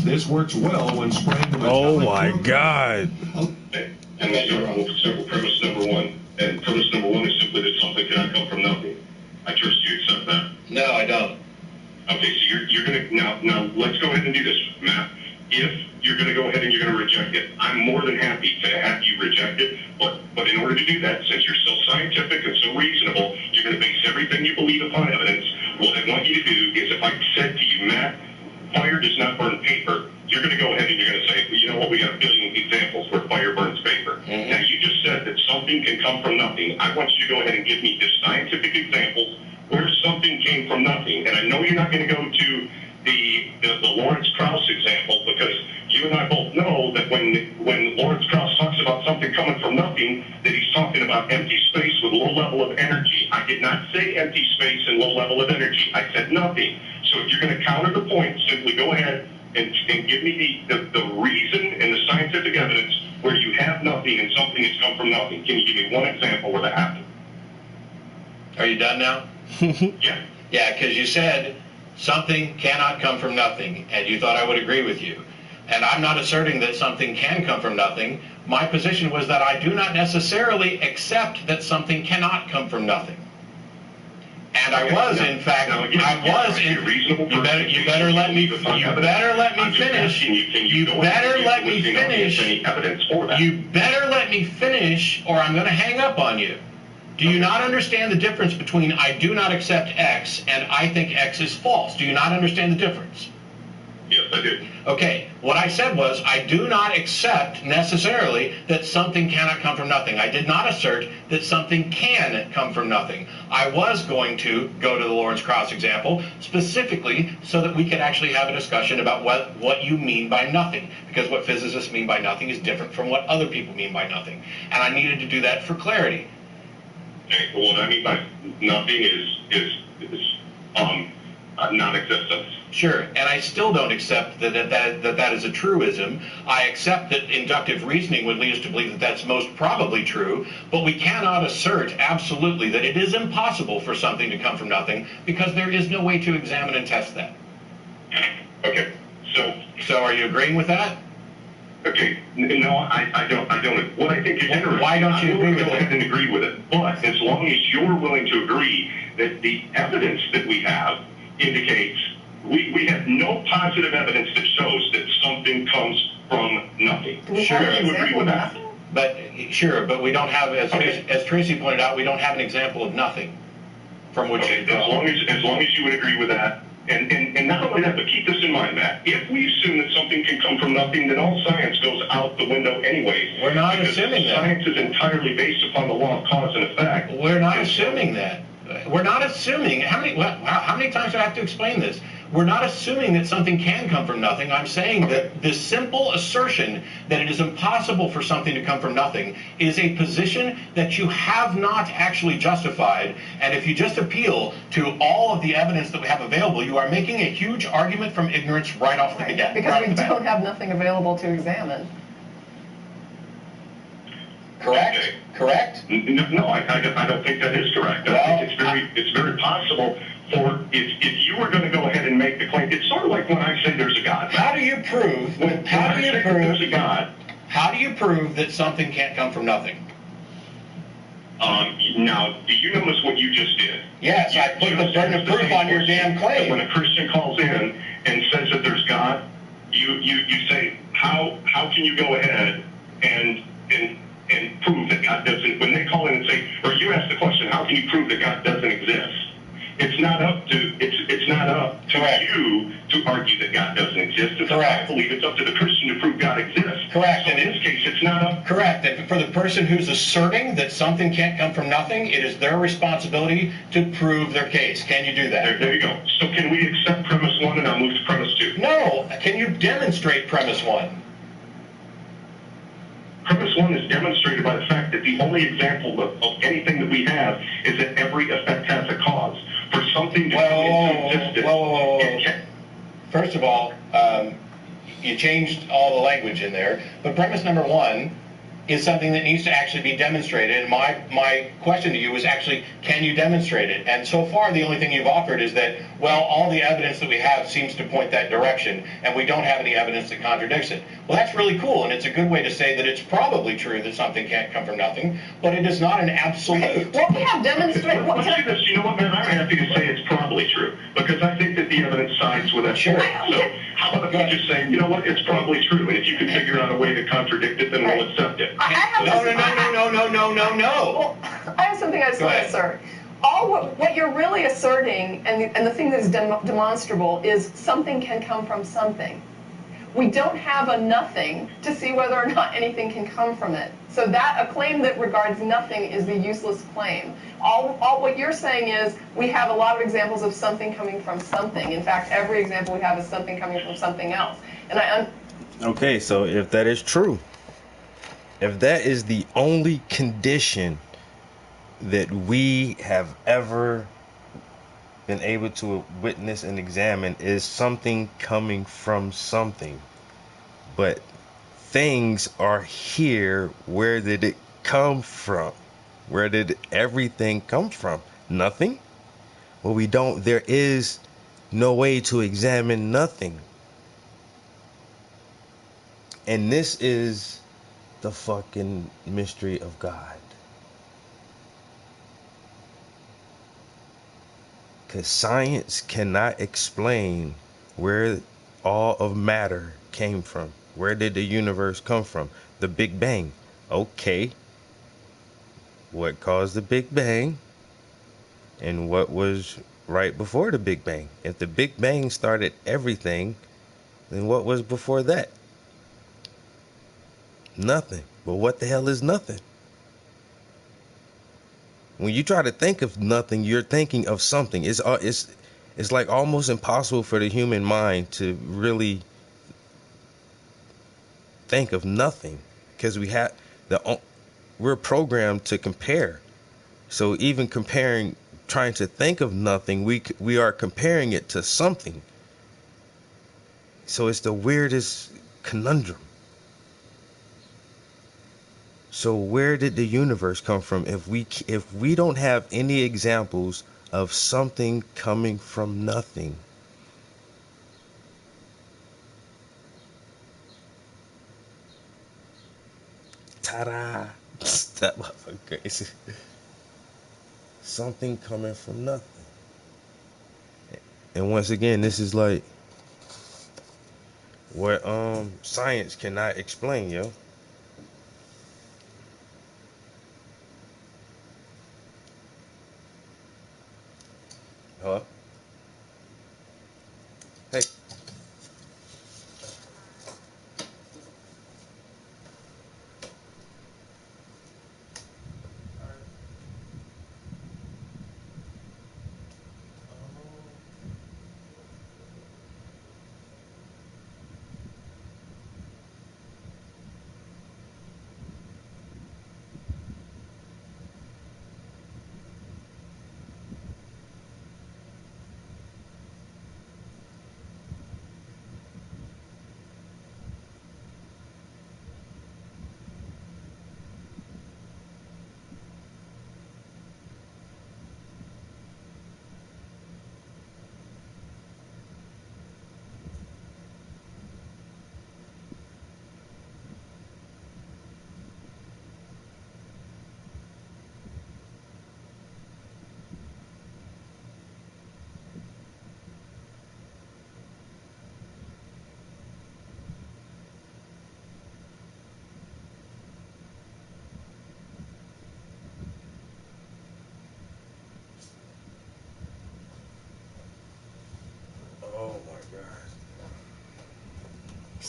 This works well when spraying the metallic. Oh my God! And that you're on simple premise number one. And premise number one is simply that something cannot come from nothing. I trust you accept that. No, I don't. Okay, so you're gonna now let's go ahead and do this, Matt. If you're gonna go ahead and you're gonna reject it, I'm more than happy to have you reject it. But in order to do that, since you're so scientific and so reasonable, you're gonna base everything you believe upon evidence. What I want you to do is, if I said to you, Matt, fire does not burn paper, you're gonna go ahead and you're gonna say, well, you know what, we got a billion examples where fire burns paper. Mm-hmm. Now you just said that something can come from nothing. I want you to go ahead and give me the scientific examples where something came from nothing. And I know you're not going to go to the Lawrence Krauss example, because you and I both know that when Lawrence Krauss talks about something coming from nothing, that he's talking about empty space with low level of energy. I did not say empty space and low level of energy. I said nothing. So if you're going to counter the point, simply go ahead and give me the reason and the scientific evidence where you have nothing and something has come from nothing. Can you give me one example where that happened? Are you done now? Yeah. Yeah, because you said something cannot come from nothing, and you thought I would agree with you. And I'm not asserting that something can come from nothing. My position was that I do not necessarily accept that something cannot come from nothing. And I was, in fact, you better let me finish. You better let me finish, or I'm going to hang up on you. Do you not understand the difference between I do not accept X and I think X is false? Do you not understand the difference? Yes, I do. Okay, what I said was I do not accept necessarily that something cannot come from nothing. I did not assert that something can come from nothing. I was going to go to the Lawrence Krauss example specifically so that we could actually have a discussion about what you mean by nothing, because what physicists mean by nothing is different from what other people mean by nothing. And I needed to do that for clarity. Okay, well, what I mean by nothing is non-existence. Sure, and I still don't accept that is a truism. I accept that inductive reasoning would lead us to believe that that's most probably true, but we cannot assert absolutely that it is impossible for something to come from nothing, because there is no way to examine and test that. Okay, so are you agreeing with that? Okay, no, I don't. What I think is interesting, why don't you agree with it? I will go ahead and agree with it, but as long as you're willing to agree that the evidence that we have indicates we have no positive evidence that shows that something comes from nothing. Sure, you agree with that? But we don't have, as Tracy pointed out, we don't have an example of nothing from which. Okay, as long as you would agree with that. And not only that, but keep this in mind, Matt. If we assume that something can come from nothing, then all science goes out the window anyways. We're not assuming that. Science is entirely based upon the law of cause and effect. We're not assuming that. We're not assuming. How many times do I have to explain this? We're not assuming that something can come from nothing. I'm saying that this simple assertion that it is impossible for something to come from nothing is a position that you have not actually justified. And if you just appeal to all of the evidence that we have available, you are making a huge argument from ignorance right off the bat. Because we don't have nothing available to examine. Correct? Okay. Correct? No, I don't think that is correct. I think it's very possible for if you were going to go ahead and make the claim. It's sort of like when I say there's a God. How do you prove? There's a God. How do you prove that something can't come from nothing? Now, do you notice what you just did? Yes, I put the burden of proof on your damn claim. When a Christian calls in and says that there's God, you say, how can you go ahead and prove that God doesn't? When they call in and say, or you ask the question, how can you prove that God doesn't exist? It's not up to you to argue that God doesn't exist. I believe it's up to the Christian to prove God exists. Correct. So in this case, it's not up. Correct. And for the person who's asserting that something can't come from nothing, it is their responsibility to prove their case. Can you do that? There you go. So can we accept premise 1 and I'll move to premise 2? No. Can you demonstrate premise 1? Premise 1 is demonstrated by the fact that the only example of anything that we have is that every effect has a cause. For something to come into existence, First of all, you changed all the language in there, but premise number 1 is something that needs to actually be demonstrated. And my question to you is actually, can you demonstrate it? And so far, the only thing you've offered is that, well, all the evidence that we have seems to point that direction, and we don't have any evidence that contradicts it. Well, that's really cool, and it's a good way to say that it's probably true that something can't come from nothing, but it is not an absolute. What we have demonstrated. You know what, man? I'm happy to say it's probably true, because I think that the evidence sides with it. Sure. So how about if we just say, you know what, it's probably true, and if you can figure out a way to contradict it, then we'll accept it. No. Well, I have something I just want to assert. What you're really asserting, and the thing that is demonstrable, is something can come from something. We don't have a nothing to see whether or not anything can come from it. So a claim that regards nothing is the useless claim. All what you're saying is we have a lot of examples of something coming from something. In fact, every example we have is something coming from something else. And Okay, so if that is true, if that is the only condition that we have ever been able to witness and examine is something coming from something, but things are here, where did it come from? Where did everything come from? Nothing? Well, there is no way to examine nothing. And this is the fucking mystery of God. Because science cannot explain where all of matter came from. Where did the universe come from? The Big Bang. Okay. What caused the Big Bang? And what was right before the Big Bang? If the Big Bang started everything, then what was before that? Nothing. But what the hell is nothing? When you try to think of nothing, you're thinking of something. It's like almost impossible for the human mind to really think of nothing, because we're programmed to compare. So even trying to think of nothing, we are comparing it to something. So it's the weirdest conundrum. So where did the universe come from if we don't have any examples of something coming from nothing? Ta-da! That motherfucker crazy. Something coming from nothing. And once again, this is like what science cannot explain, yo. Hello? Hey.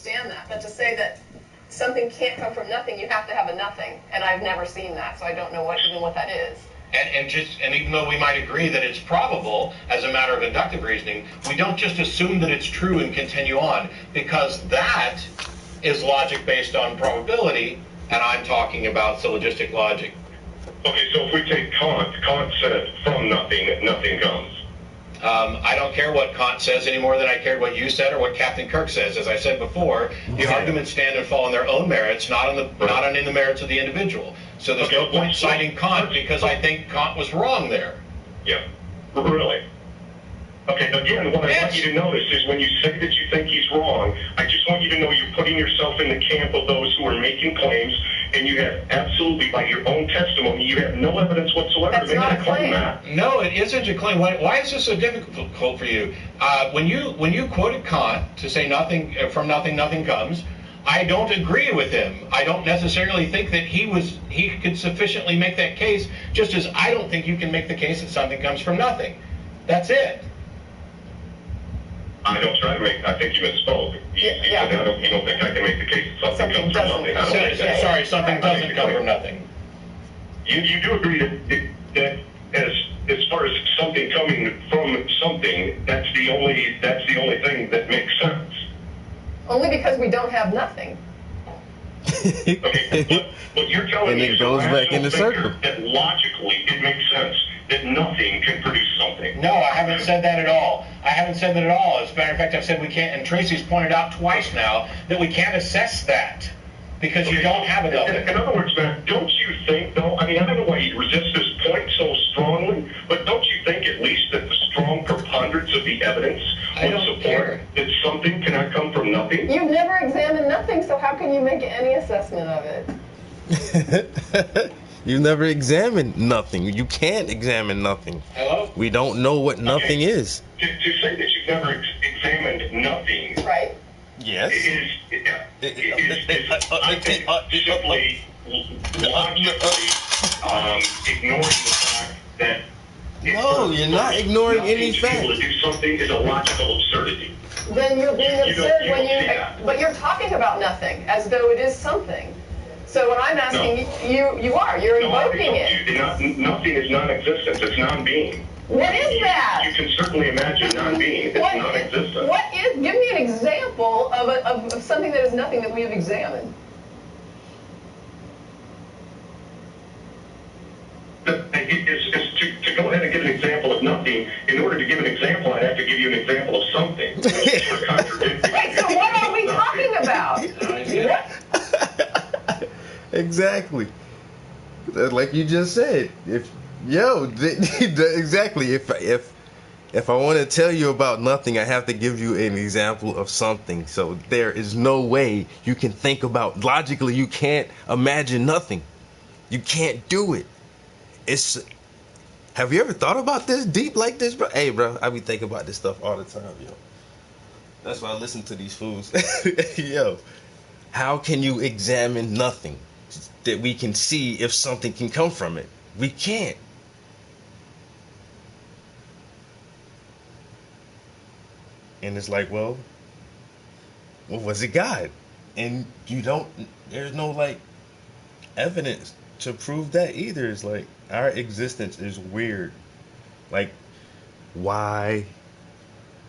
understand that. But to say that something can't come from nothing, you have to have a nothing. And I've never seen that, so I don't know even what that is. And even though we might agree that it's probable as a matter of inductive reasoning, we don't just assume that it's true and continue on, because that is logic based on probability, and I'm talking about syllogistic logic. Okay, so if we take Kant said, from nothing, nothing comes. I don't care what Kant says any more than I cared what you said or what Captain Kirk says. As I said before, the arguments stand and fall on their own merits, not on in the merits of the individual. So there's no point citing Kant because I think Kant was wrong there. Yeah, really. Okay, again, what I want you to notice is when you say that you think he's wrong, I just want you to know you're putting yourself in the camp of those who are making claims, and you have absolutely, by your own testimony, you have no evidence whatsoever to make that claim. No, it isn't a claim. Why is this so difficult for you? When you quoted Kant to say nothing from nothing, nothing comes, I don't agree with him. I don't necessarily think that he could sufficiently make that case, just as I don't think you can make the case that something comes from nothing. That's it. I don't try to make. I think you misspoke. You don't think I can make the case that something comes from nothing. Sorry, something doesn't come from nothing. You do agree that as far as something coming from something, that's the only thing that makes sense. Only because we don't have nothing. Okay, but you're telling me it goes back in the circle. That logically it makes sense that nothing can produce something. No, I haven't said that at all. I haven't said that at all. As a matter of fact, I've said we can't, and Tracy's pointed out twice now that we can't assess that because you don't have enough. In other words, Matt, don't you think, though, I mean, I don't know why you resist this point so strongly, but don't you think at least that the strong preponderance of the evidence would support that something cannot come from nothing? You've never examined nothing, so how can you make any assessment of it? You've never examined nothing. You can't examine nothing. Hello? We don't know what nothing is. To say that you've never examined nothing, right? Yes. Is I think simply logically ignoring the fact that no, you're not ignoring any fact. To be able to do something is a logical absurdity. Then you're being absurd but you're talking about nothing as though it is something. So when I'm asking you're evoking it. Nothing is non-existence. It's non-being. What is that? You can certainly imagine non-being. It's non-existence. What is? Give me an example of something that is nothing that we have examined. To go ahead and give an example of nothing, in order to give an example, I'd have to give you an example of something. Wait, so what are we talking about? Exactly. Like you just said. Exactly. If I want to tell you about nothing, I have to give you an example of something. So there is no way you can think about logically. You can't imagine nothing. You can't do it. Have you ever thought about this deep like this, bro? Hey, bro, I be thinking about this stuff all the time, yo. That's why I listen to these fools. Yo, how can you examine nothing that we can see if something can come from it? We can't. And it's like, well, was it God? And there's no evidence to prove that either. It's like our existence is weird. Like, why?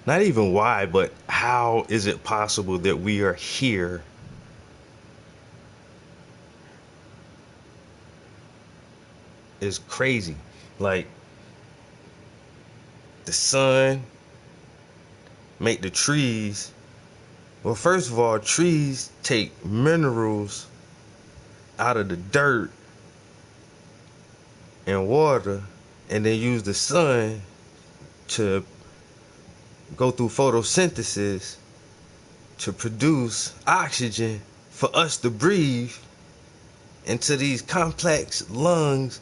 Not even why, but how is it possible that we are here? Is crazy. Like, the sun make the trees. Well, first of all, trees take minerals out of the dirt and water, and then use the sun to go through photosynthesis to produce oxygen for us to breathe into these complex lungs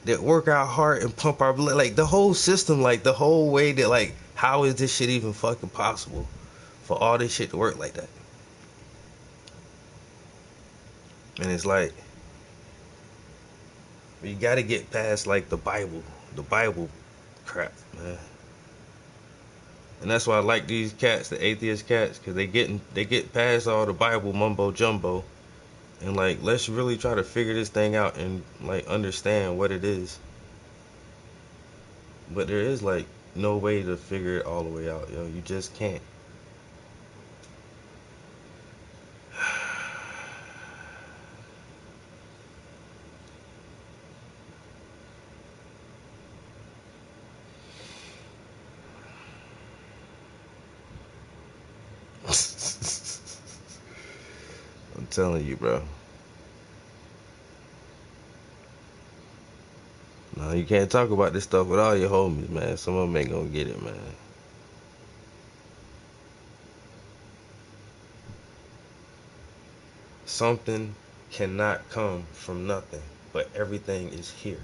that work our heart and pump our blood. Like, the whole system, like the whole way that, how is this shit even fucking possible for all this shit to work like that? And it's like, we gotta get past the Bible crap, man. And that's why I like these cats, the atheist cats, because they get past all the Bible mumbo jumbo, and like, let's really try to figure this thing out and like understand what it is. But there is like no way to figure it all the way out, yo. You just can't. I'm telling you, bro. No, you can't talk about this stuff with all your homies, man. Some of them ain't gonna get it, man. Something cannot come from nothing, but everything is here.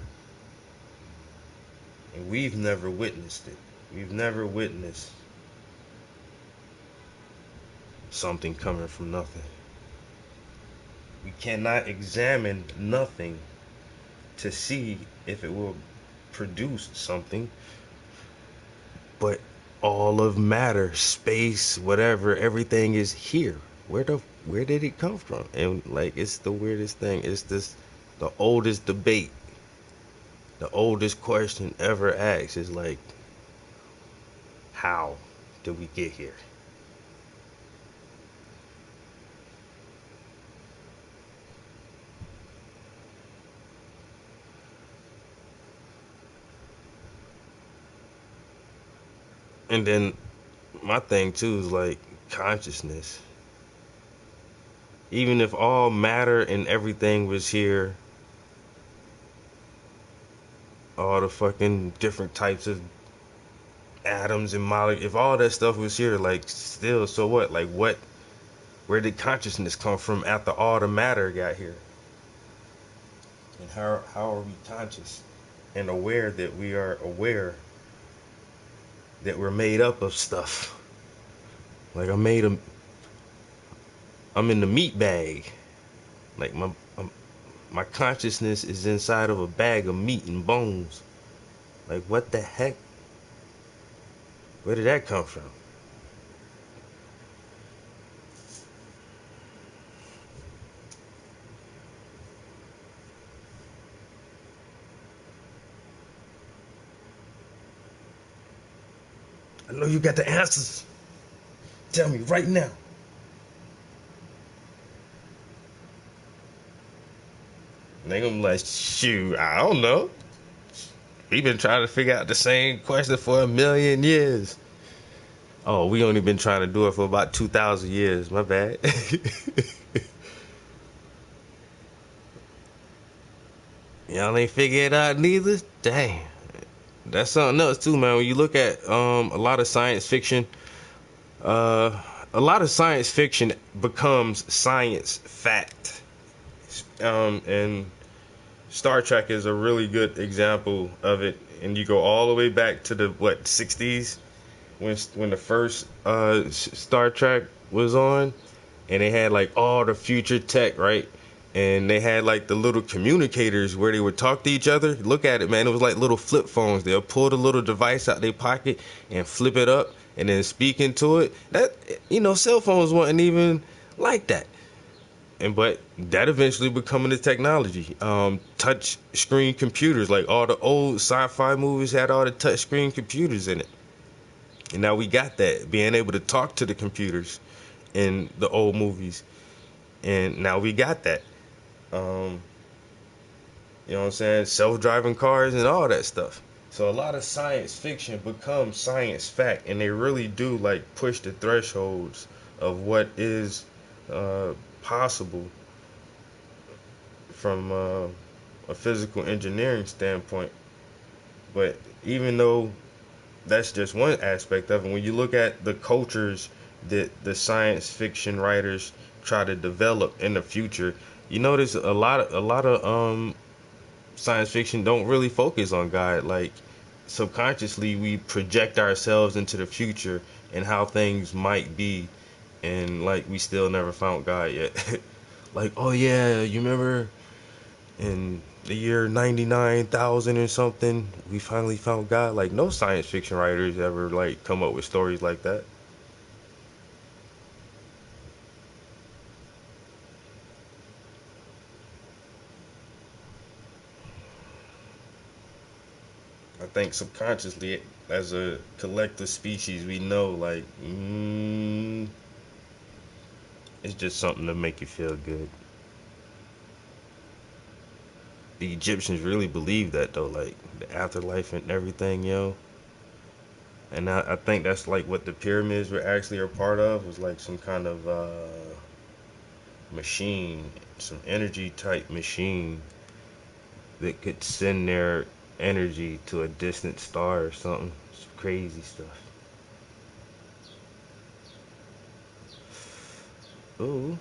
And we've never witnessed it. We've never witnessed something coming from nothing. We cannot examine nothing to see if it will produce something, but all of matter, space, whatever, everything is here. Where did it come from? And like, it's the weirdest thing. It's the oldest debate, the oldest question ever asked is like, how did we get here? And then my thing too is like consciousness. Even if all matter and everything was here, all the fucking different types of atoms and molecules, if all that stuff was here, like, still, so what? Like, where did consciousness come from after all the matter got here? And how are we conscious and aware that we are aware that we're made up of stuff? Like, I'm in the meat bag. Like, my consciousness is inside of a bag of meat and bones. Like, what the heck? Where did that come from? I know you got the answers. Tell me right now. And they gonna be like, shoot, I don't know. We've been trying to figure out the same question for 1,000,000 years. Oh, we only been trying to do it for about 2,000 years. My bad. Y'all ain't figure it out neither? Dang. That's something else too, man. When you look at a lot of science fiction, becomes science fact. And Star Trek is a really good example of it. And you go all the way back to the 60s when the first Star Trek was on, and they had like all the future tech, right? And they had like the little communicators where they would talk to each other. Look at it, man. It was like little flip phones. They'll pull the little device out their pocket and flip it up and then speak into it. That, cell phones wasn't even like that. But that eventually becoming the technology. Touch screen computers, like all the old sci-fi movies had all the touch screen computers in it. And now we got that, being able to talk to the computers in the old movies. And now we got that. You know what I'm saying? Self-driving cars and all that stuff. So a lot of science fiction becomes science fact, and they really do like push the thresholds of what is possible from a physical engineering standpoint. But even though that's just one aspect of it, when you look at the cultures that the science fiction writers try to develop in the future, you notice a lot of science fiction don't really focus on God. Like, subconsciously we project ourselves into the future and how things might be, and like we still never found God yet. Like, oh yeah, you remember in the year 99,000 or something, we finally found God. Like, no science fiction writers ever like come up with stories like that. I think subconsciously, as a collective species, we know like it's just something to make you feel good. The Egyptians really believed that though, like the afterlife and everything, yo. And I think that's like what the pyramids were actually a part of, was like some kind of machine, some energy type machine that could send their energy to a distant star or something. It's crazy stuff. Ooh.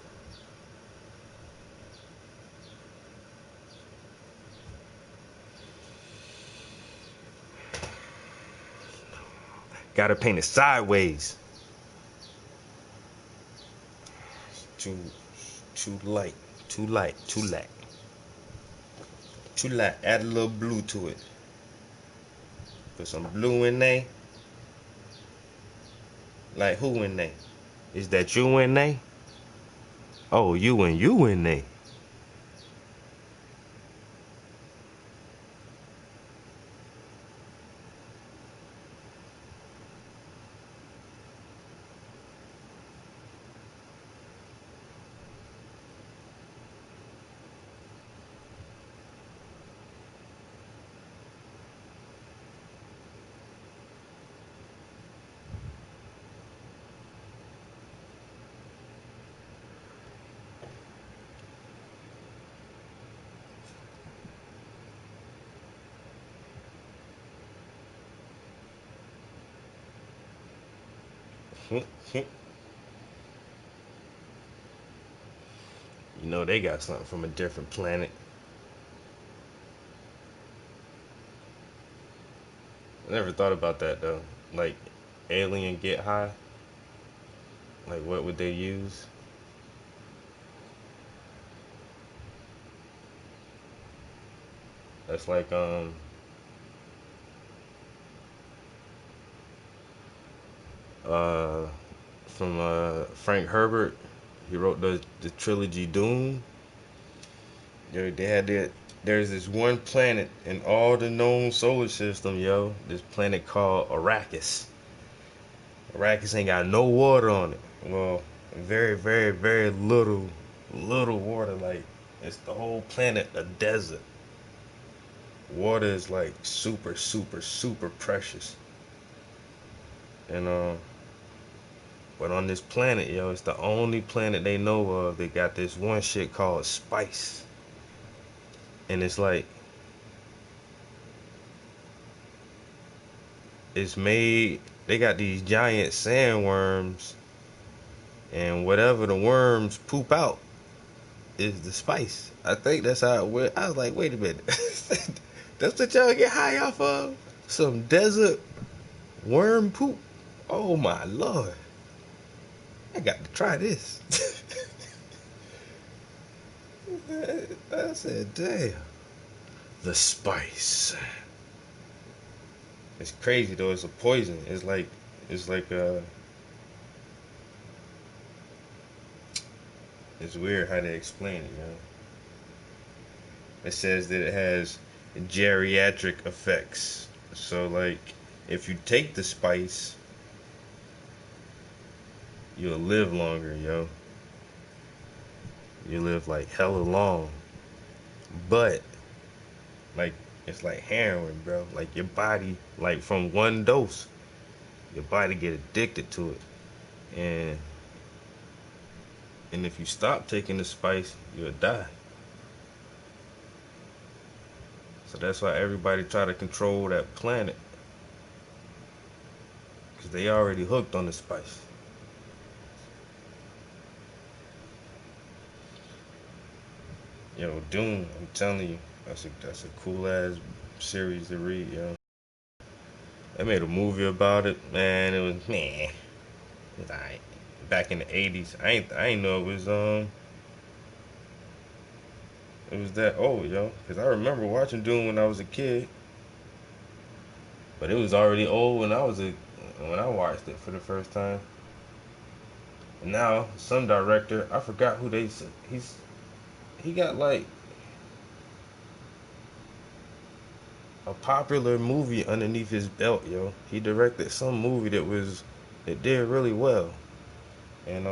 Gotta paint it sideways. Too light. Too light. Too light. Too light. Add a little blue to it. Put some blue in there. Like who in there? Is that you in there? Oh, you in there. You know they got something from a different planet. I never thought about that though. Like, alien get high. Like, what would they use? That's like uh from Frank Herbert. He wrote the trilogy Dune. They had that. There's this one planet in all the known solar system, yo. This planet called Arrakis. Arrakis ain't got no water on it. Well, very, very, very little water. Like, it's the whole planet a desert. Water is like super, super, super precious. And but on this planet, yo, it's the only planet they know of. They got this one shit called spice, and it's like it's made. They got these giant sandworms, and whatever the worms poop out is the spice. I think that's how it went. I was like, wait a minute, that's what y'all get high off of? Some desert worm poop? Oh my lord, I got to try this. I said, damn. The spice. It's crazy though. It's a poison. It's like it's weird how they explain it, you know. It says that it has geriatric effects. So like, if you take the spice, you'll live longer, yo. You live like hella long. But like, it's like heroin, bro. Like, your body, like, from one dose, your body get addicted to it. And if you stop taking the spice, you'll die. So that's why everybody try to control that planet, because they already hooked on the spice. Yo, Dune, I'm telling you, that's a cool ass series to read, yo. They made a movie about it, man. It was alright. Back in the '80s, I ain't know it it was that old, yo. Because I remember watching Dune when I was a kid, but it was already old when I watched it for the first time. And now some director, I forgot who they said he got like a popular movie underneath his belt, yo. He directed some movie that did really well, and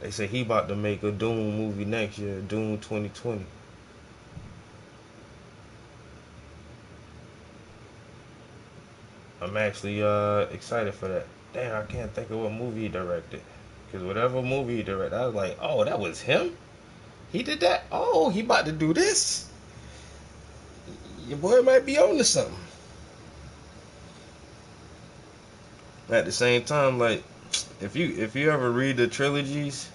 they say he about to make a Dune movie next year, Dune 2020. I'm actually excited for that. Damn, I can't think of what movie he directed. Cause whatever movie he directed, I was like, oh, that was him. He did that. Oh, he about to do this. Your boy might be on to something. At the same time, like, if you ever read the trilogies,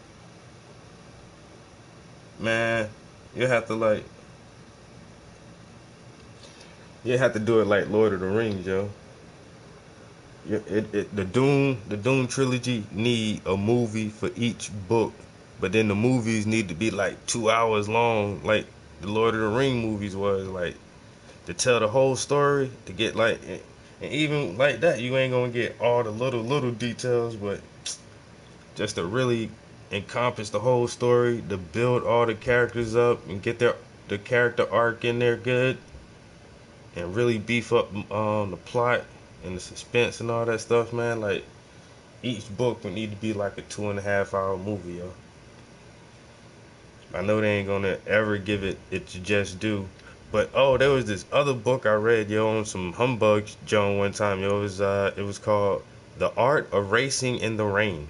man, you have to like you have to do it like Lord of the Rings, yo. The Dune trilogy need a movie for each book, but then the movies need to be like 2 hours long, like the Lord of the Ring movies was, like, to tell the whole story, to get like, and even like that, you ain't gonna get all the little details, but just to really encompass the whole story, to build all the characters up and get the character arc in there good, and really beef up the plot and the suspense and all that stuff, man. Like, each book would need to be like a 2.5 hour movie, yo. I know they ain't gonna ever give it its just due. But oh, there was this other book I read, yo, on some humbug Joan one time, yo. It was called The Art of Racing in the Rain.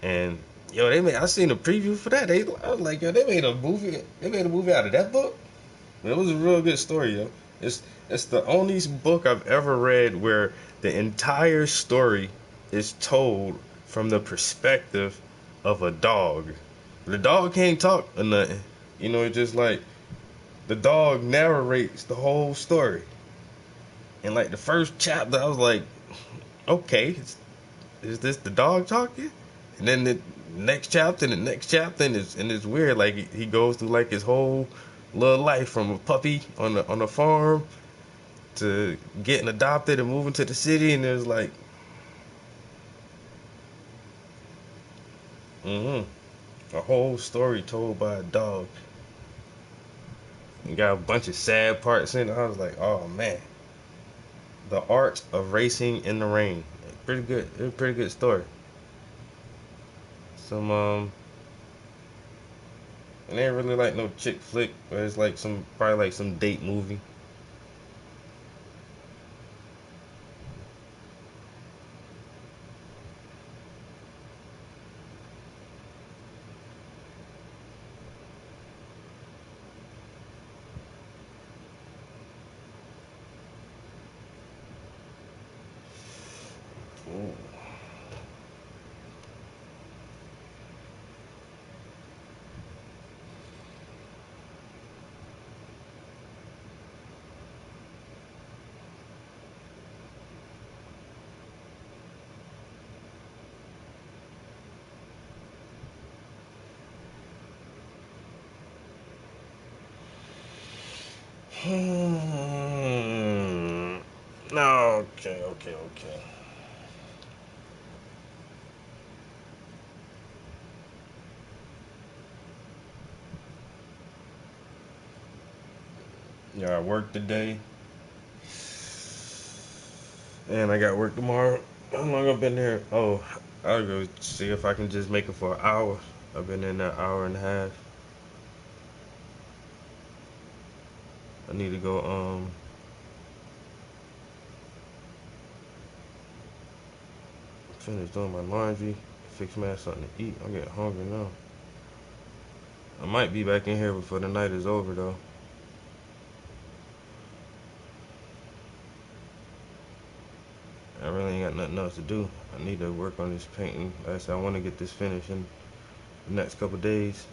And yo, I seen a preview for that. I was like, yo, they made a movie out of that book. It was a real good story, yo. It's the only book I've ever read where the entire story is told from the perspective of a dog. The dog can't talk or nothing. You know, it's just like the dog narrates the whole story. And like the first chapter, I was like, okay, is this the dog talking? And then the next chapter and the next chapter, and it's weird. Like he goes through like his whole little life from a puppy on the farm to getting adopted and moving to the city, and there's like, a whole story told by a dog. And got a bunch of sad parts in it. I was like, oh man. The Art of Racing in the Rain. Pretty good. It was a pretty good story. It ain't really like no chick flick, but it's like probably like some date movie. Ooh. No, okay. Yeah, I worked today. And I got work tomorrow. How long I've been here? Oh, I'll go see if I can just make it for an hour. I've been in there an hour and a half. I need to go finish doing my laundry, fix me something to eat. I'm getting hungry now. I might be back in here before the night is over though. I really ain't got nothing else to do. I need to work on this painting. Like I said, I want to get this finished in the next couple days.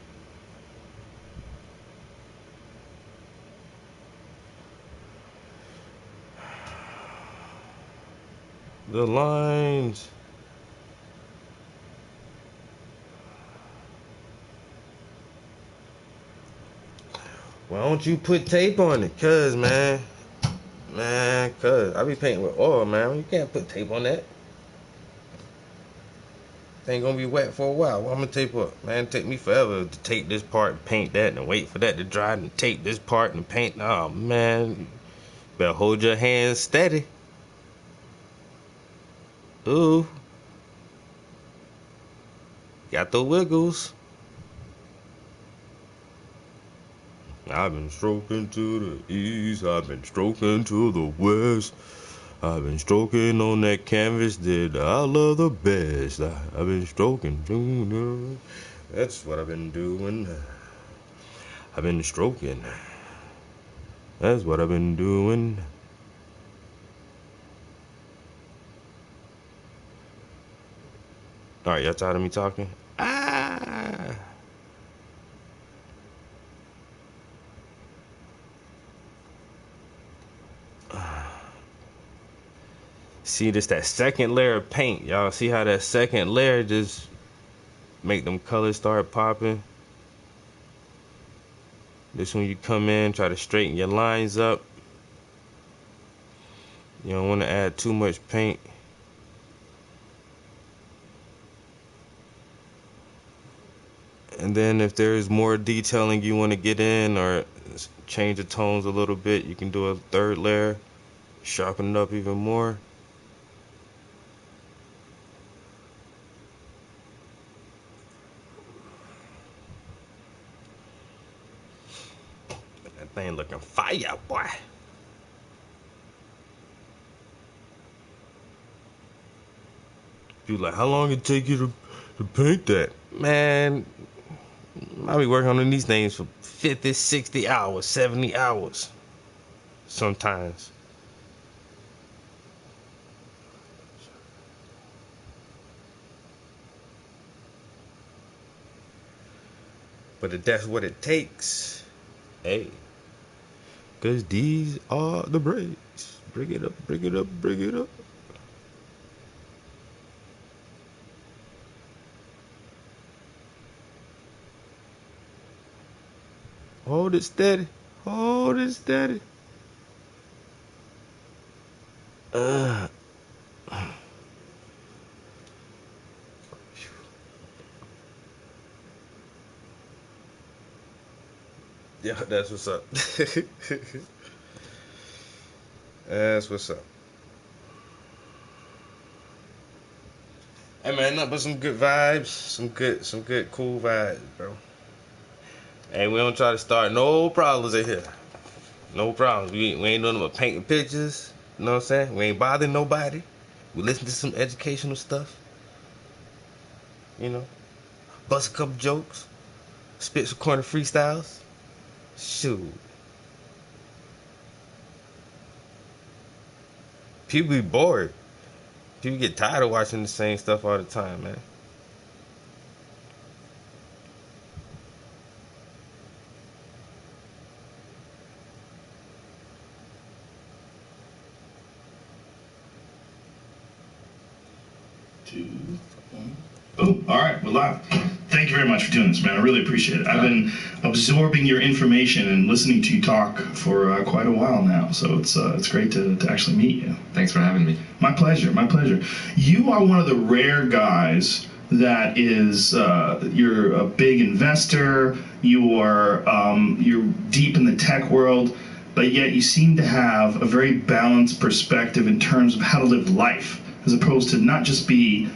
The lines. Why don't you put tape on it? Cuz, man, cuz I be painting with oil, man. You can't put tape on that. It ain't gonna be wet for a while. Well, I'm gonna tape up, man. It take me forever to tape this part and paint that and wait for that to dry and tape this part and paint. Oh, man. Better hold your hands steady. Ooh. Got the wiggles. I've been stroking to the east, I've been stroking to the west. I've been stroking on that canvas that I love the best. I've been stroking. That's what I've been doing. I've been stroking. That's what I've been doing. Alright, y'all tired of me talking? See, this that second layer of paint. Y'all see how that second layer just make them colors start popping? This when you come in, try to straighten your lines up. You don't want to add too much paint. And then if there is more detailing you want to get in or change the tones a little bit, you can do a third layer, sharpen it up even more. That thing looking fire, boy. You like, how long it take you to paint that? Man, I be working on these things for 50, 60 hours, 70 hours sometimes. But if that's what it takes, hey, because these are the breaks. Bring it up, bring it up, bring it up. Hold it steady. Hold it steady. Yeah, that's what's up. That's what's up. Hey man, nothing but some good vibes, some good cool vibes, bro. Hey, we don't try to start no problems in here. No problems. We ain't doing but painting pictures. You know what I'm saying? We ain't bothering nobody. We listen to some educational stuff. You know, bust a couple jokes, spit some corner freestyles. Shoot. People be bored. People get tired of watching the same stuff all the time, man. Boom. All right, we're live. Thank you very much for doing this, man. I really appreciate it. I've been absorbing your information and listening to you talk for quite a while now, so it's great to actually meet you. Thanks for having me. My pleasure, my pleasure. You are one of the rare guys that is, you're a big investor, you're deep in the tech world, but yet you seem to have a very balanced perspective in terms of how to live life, as opposed to not just be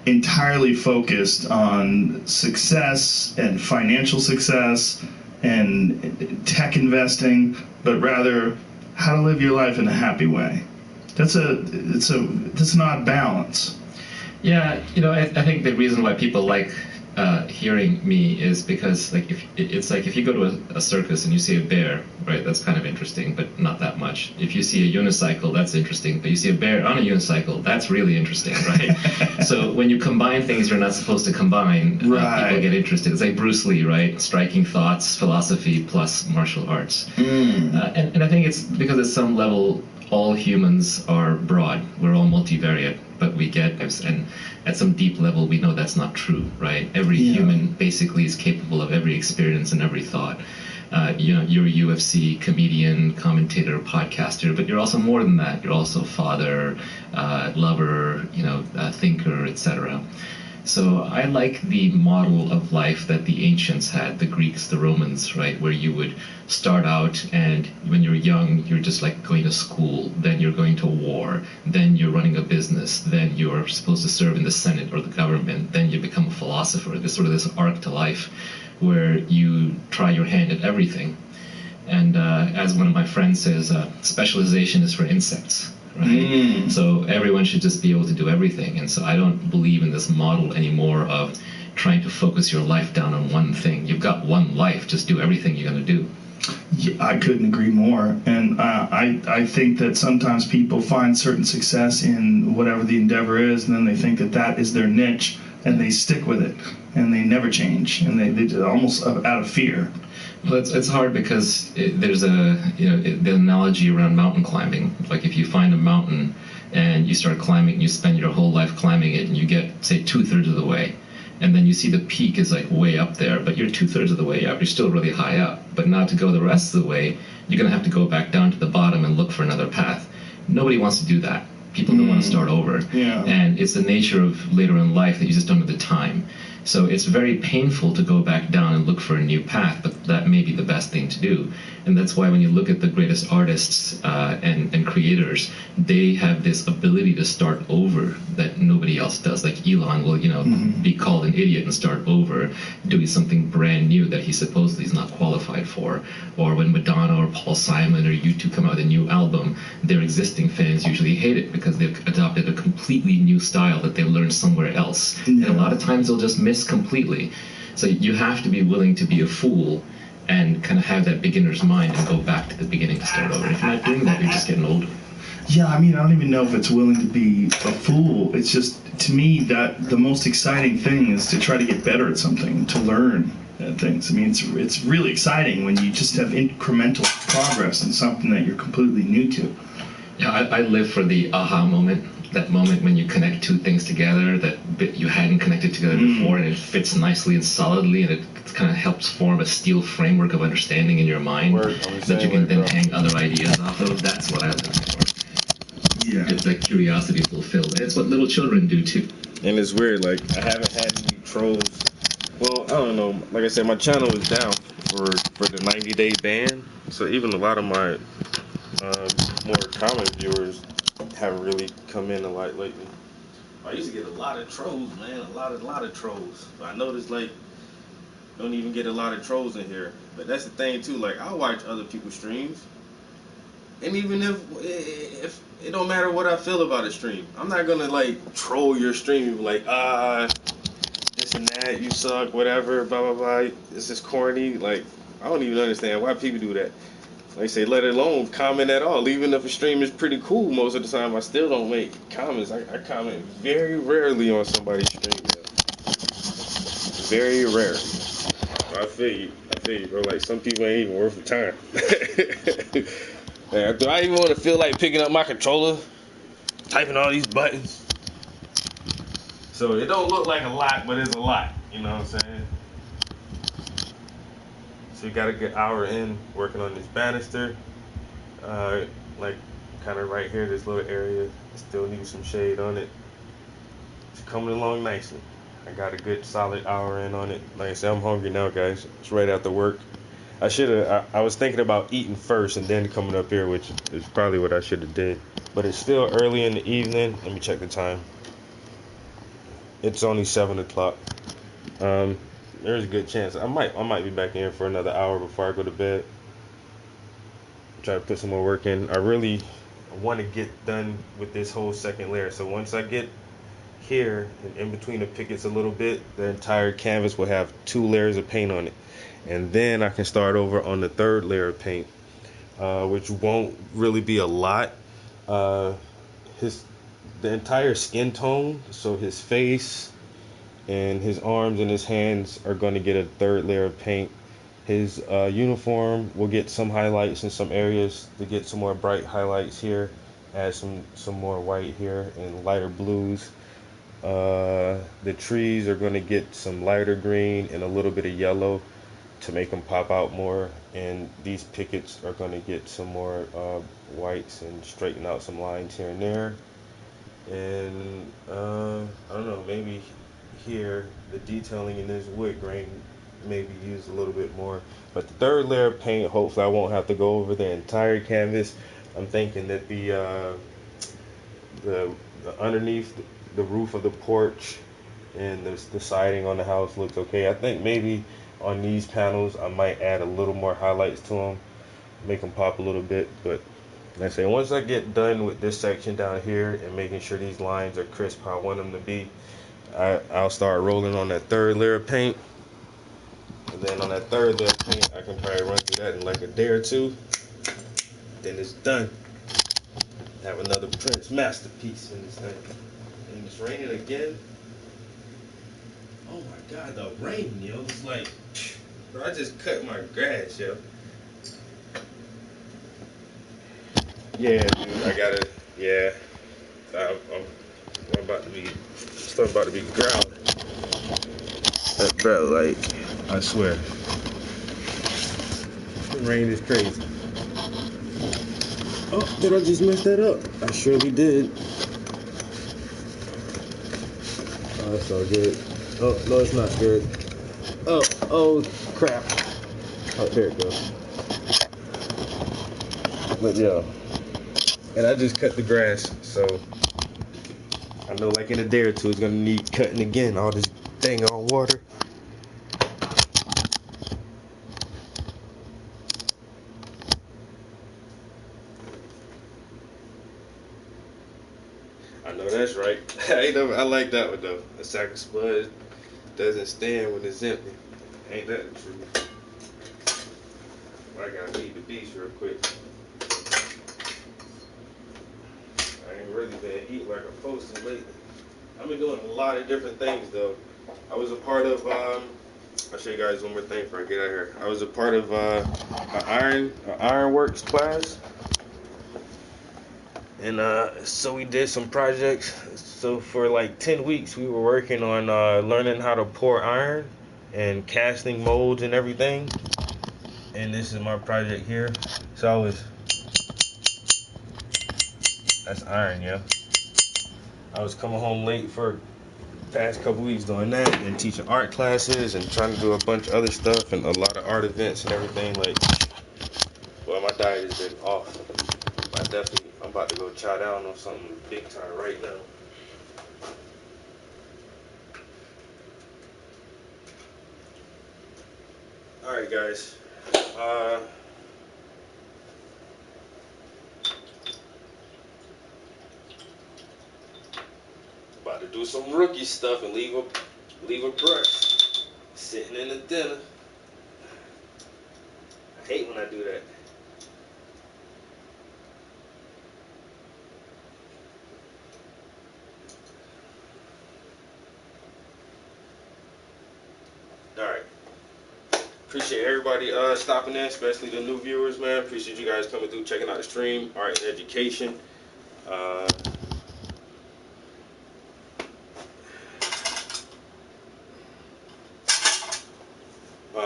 entirely focused on success and financial success and tech investing, but rather how to live your life in a happy way. That's an odd balance. Yeah, I think the reason why people like hearing me is because if you go to a circus and you see a bear, right, that's kind of interesting, but not that much. If you see a unicycle, that's interesting, but you see a bear on a unicycle, that's really interesting, right? So when you combine things you're not supposed to combine, people get interested. It's like Bruce Lee, right? Striking thoughts, philosophy plus martial arts. And I think it's because at some level all humans are broad. We're all multivariate. but we get, and at some deep level, we know that's not true, right? Every human basically is capable of every experience and every thought. You're a UFC comedian, commentator, podcaster, but you're also more than that. You're also father, lover, thinker, etc. So I like the model of life that the ancients had, the Greeks, the Romans, right, where you would start out and when you're young, you're just like going to school, then you're going to war, then you're running a business, then you're supposed to serve in the Senate or the government, then you become a philosopher. There's sort of this arc to life where you try your hand at everything. And as one of my friends says, specialization is for insects. Right? So everyone should just be able to do everything. And so I don't believe in this model anymore of trying to focus your life down on one thing. You've got one life, just do everything you're going to do. Yeah, I couldn't agree more. And I think that sometimes people find certain success in whatever the endeavor is, and then they think that that is their niche, and they stick with it, and they never change, and they almost out of fear. Well, it's hard because there's the analogy around mountain climbing. Like if you find a mountain and you start climbing, you spend your whole life climbing it, and you get, say, 2/3 of the way, and then you see the peak is like way up there, but you're 2/3 of the way up. You're still really high up. But now to go the rest of the way, you're going to have to go back down to the bottom and look for another path. Nobody wants to do that. People don't want to start over. Yeah. And it's the nature of later in life that you just don't have the time. So it's very painful to go back down and look for a new path, but that may be the best thing to do. And that's why when you look at the greatest artists and creators, they have this ability to start over that nobody else does. Like Elon will, be called an idiot and start over, doing something brand new that he supposedly is not qualified for. Or when Madonna or Paul Simon or U2 come out with a new album, their existing fans usually hate it because they've adopted a completely new style that they learned somewhere else. And a lot of times they'll just miss completely. So you have to be willing to be a fool and kind of have that beginner's mind and go back to the beginning to start over. If you're not doing that, you're just getting older. Yeah, I mean, I don't even know if it's willing to be a fool. It's just, to me, that the most exciting thing is to try to get better at something, to learn things. I mean, it's really exciting when you just have incremental progress in something that you're completely new to. Yeah, I live for the aha moment. That moment when you connect two things together that you hadn't connected together before, and it fits nicely and solidly, and it kind of helps form a steel framework of understanding in your mind that you can then hang other ideas off of. That's what I live for. Yeah. It's that curiosity fulfilled. And it's what little children do too. And it's weird, like, I haven't had any trolls. Well, I don't know. Like I said, my channel is down for the 90-day ban. So even a lot of my more common viewers haven't really come in a lot lately. I used to get a lot of trolls, man, a lot of trolls. But I noticed, like, don't even get a lot of trolls in here. But that's the thing too, like, I'll watch other people's streams, and even if it don't matter what I feel about a stream, I'm not gonna like troll your stream, like, this and that, you suck, whatever, blah blah blah, this is corny. Like, I don't even understand why people do that. Like I say, let alone comment at all. Even if a stream is pretty cool, most of the time I still don't make comments. I comment very rarely on somebody's stream. Very rare. I feel you, bro. Like, some people ain't even worth the time. Man, do I even want to feel like picking up my controller, typing all these buttons? So it don't look like a lot, but it's a lot. You know what I'm saying? So you got a good hour in working on this banister. Like, kind of right here, this little area, still needs some shade on it. It's coming along nicely. I got a good solid hour in on it. Like I said, I'm hungry now, guys. It's right after work. I was thinking about eating first and then coming up here, which is probably what I should have did. But it's still early in the evening. Let me check the time. It's only 7 o'clock. There's a good chance I might be back in here for another hour before I go to bed. Try to put some more work in. I really want to get done with this whole second layer. So once I get here and in between the pickets a little bit, the entire canvas will have 2 layers of paint on it. And then I can start over on the 3rd layer of paint, which won't really be a lot. The entire skin tone, so his face and his arms and his hands are going to get a 3rd layer of paint. His uniform will get some highlights in some areas to get some more bright highlights here. add some more white here and lighter blues. The trees are going to get some lighter green and a little bit of yellow to make them pop out more, and these pickets are going to get some more whites and straighten out some lines here and there. And I don't know, maybe here the detailing in this wood grain maybe use a little bit more. But the third layer of paint, hopefully I won't have to go over the entire canvas. I'm thinking that the underneath the roof of the porch and the siding on the house looks okay. I think maybe on these panels I might add a little more highlights to them, make them pop a little bit. But like I say, once I get done with this section down here and making sure these lines are crisp how I want them to be, I'll start rolling on that third layer of paint. And then on that third layer of paint, I can probably run through that in like a day or two. Then it's done. Have another Prince masterpiece in this thing. And it's raining again. Oh my God, the rain, yo. It's like, bro, I just cut my grass, yo. Yeah, dude, I gotta, yeah. I'm about to be, stuff about to be growling. Bro, like, I swear. The rain is crazy. Oh, did I just mess that up? I surely did. Oh, that's all good. Oh, no, it's not good. Oh, crap. Oh, there it goes. But yeah. And I just cut the grass, so I know like in a day or two it's gonna need cutting again. All this dang on water. I know that's right. I like that one though. A sack of spuds doesn't stand when it's empty. Ain't that the truth? I gotta leave the beach real quick. I ain't really been eating like I'm supposed to lately. I've been doing a lot of different things though. I was a part of, I'll show you guys one more thing before I get out of here. I was a part of an ironworks class. And so we did some projects. So for like 10 weeks we were working on learning how to pour iron and casting molds and everything. And this is my project here. So that's iron, yeah. I was coming home late for the past couple weeks doing that and teaching art classes and trying to do a bunch of other stuff and a lot of art events and everything. Like, well, my diet has been off. I'm about to go chow down on something big time right now. Alright guys, about to do some rookie stuff and leave a brush sitting in the dinner. I hate when I do that. Alright. Appreciate everybody stopping in, especially the new viewers, man. Appreciate you guys coming through, checking out the stream, art and education.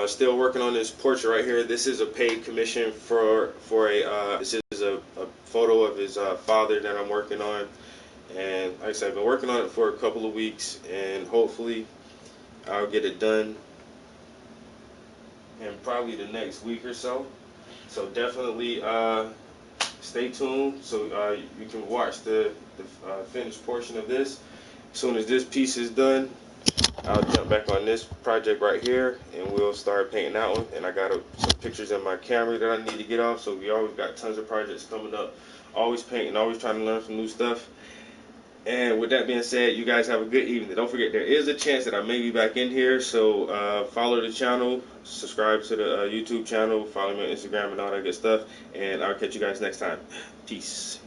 Still working on this portrait right here. This is a paid commission for this is a photo of his father that I'm working on. And like I said, I've been working on it for a couple of weeks, and hopefully I'll get it done in probably the next week or so. So definitely stay tuned so you can watch the finished portion of this. As soon as this piece is done, I'll jump back on this project right here and we'll start painting that one. And I got some pictures in my camera that I need to get off, so we always got tons of projects coming up. Always painting, always trying to learn some new stuff. And with that being said, you guys have a good evening. Don't forget, there is a chance that I may be back in here, so follow the channel, subscribe to the YouTube channel, follow me on Instagram and all that good stuff, and I'll catch you guys next time. Peace.